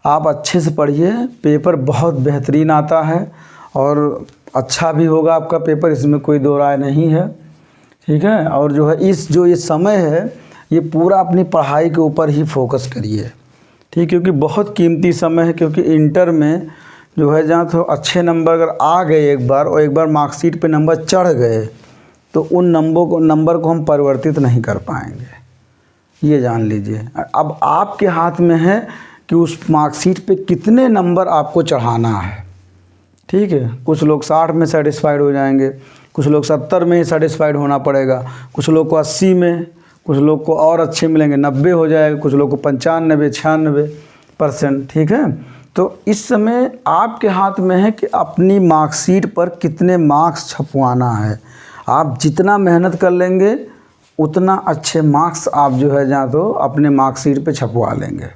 आप अच्छे से पढ़िए। पेपर बहुत बेहतरीन आता है और अच्छा भी होगा आपका पेपर, इसमें कोई दो राय नहीं है। ठीक है। और जो है ये समय है ये पूरा अपनी पढ़ाई के ऊपर ही फोकस करिए। ठीक। क्योंकि बहुत कीमती समय है। क्योंकि इंटर में जो है जहाँ तो अच्छे नंबर अगर आ गए एक बार और एक बार मार्कशीट पे नंबर चढ़ गए तो उन नंबर को हम परिवर्तित नहीं कर पाएंगे, ये जान लीजिए। अब आपके हाथ में है कि उस मार्कशीट पे कितने नंबर आपको चढ़ाना है। ठीक है। कुछ लोग 60 में सेटिस्फाइड हो जाएंगे, कुछ लोग 70 में ही सेटिस्फाइड होना पड़ेगा, कुछ लोग को 80 में, कुछ लोग को और अच्छे मिलेंगे 90 हो जाएगा, कुछ लोग को 95-96%। ठीक है। तो इस समय आपके हाथ में है कि अपनी मार्कशीट पर कितने मार्क्स छपवाना है। आप जितना मेहनत कर लेंगे उतना अच्छे मार्क्स आप जो है जहाँ तो अपने मार्कशीट पे छपवा लेंगे।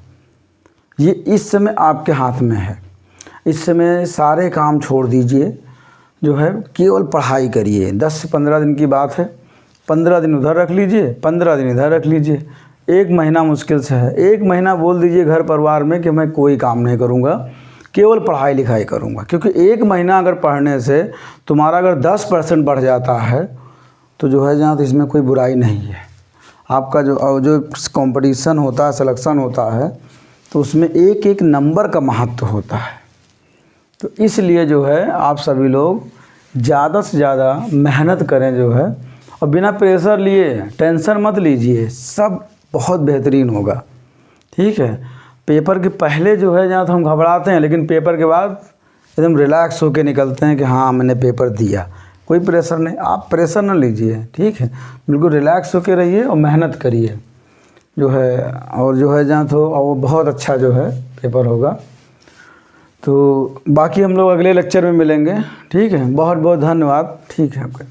ये इस समय आपके हाथ में है। इस समय सारे काम छोड़ दीजिए, जो है केवल पढ़ाई करिए। 10 से 15 दिन की बात है, 15 दिन उधर रख लीजिए, 15 दिन इधर रख लीजिए। 1 महीना मुश्किल से है। 1 महीना बोल दीजिए घर परिवार में कि मैं कोई काम नहीं करूँगा, केवल पढ़ाई लिखाई करूँगा। क्योंकि 1 महीना अगर पढ़ने से तुम्हारा अगर 10% बढ़ जाता है तो जो है जहाँ तो इसमें कोई बुराई नहीं है। आपका जो कंपटीशन होता है, सिलेक्शन होता है, तो उसमें एक एक नंबर का महत्व होता है। तो इसलिए जो है आप सभी लोग ज़्यादा से ज़्यादा मेहनत करें जो है, और बिना प्रेशर लिए टेंशन मत लीजिए। सब बहुत बेहतरीन होगा। ठीक है, पेपर के पहले जो है जहाँ तो हम घबराते हैं, लेकिन पेपर के बाद एकदम रिलैक्स होके निकलते हैं कि हाँ मैंने पेपर दिया, कोई प्रेशर नहीं। आप प्रेशर ना लीजिए, ठीक है, बिल्कुल रिलैक्स होके रहिए और मेहनत करिए जो है, और जो है जहाँ तो वो बहुत अच्छा जो है पेपर होगा। तो बाकी हम लोग अगले लेक्चर में मिलेंगे। ठीक है, बहुत बहुत धन्यवाद। ठीक है, ओके।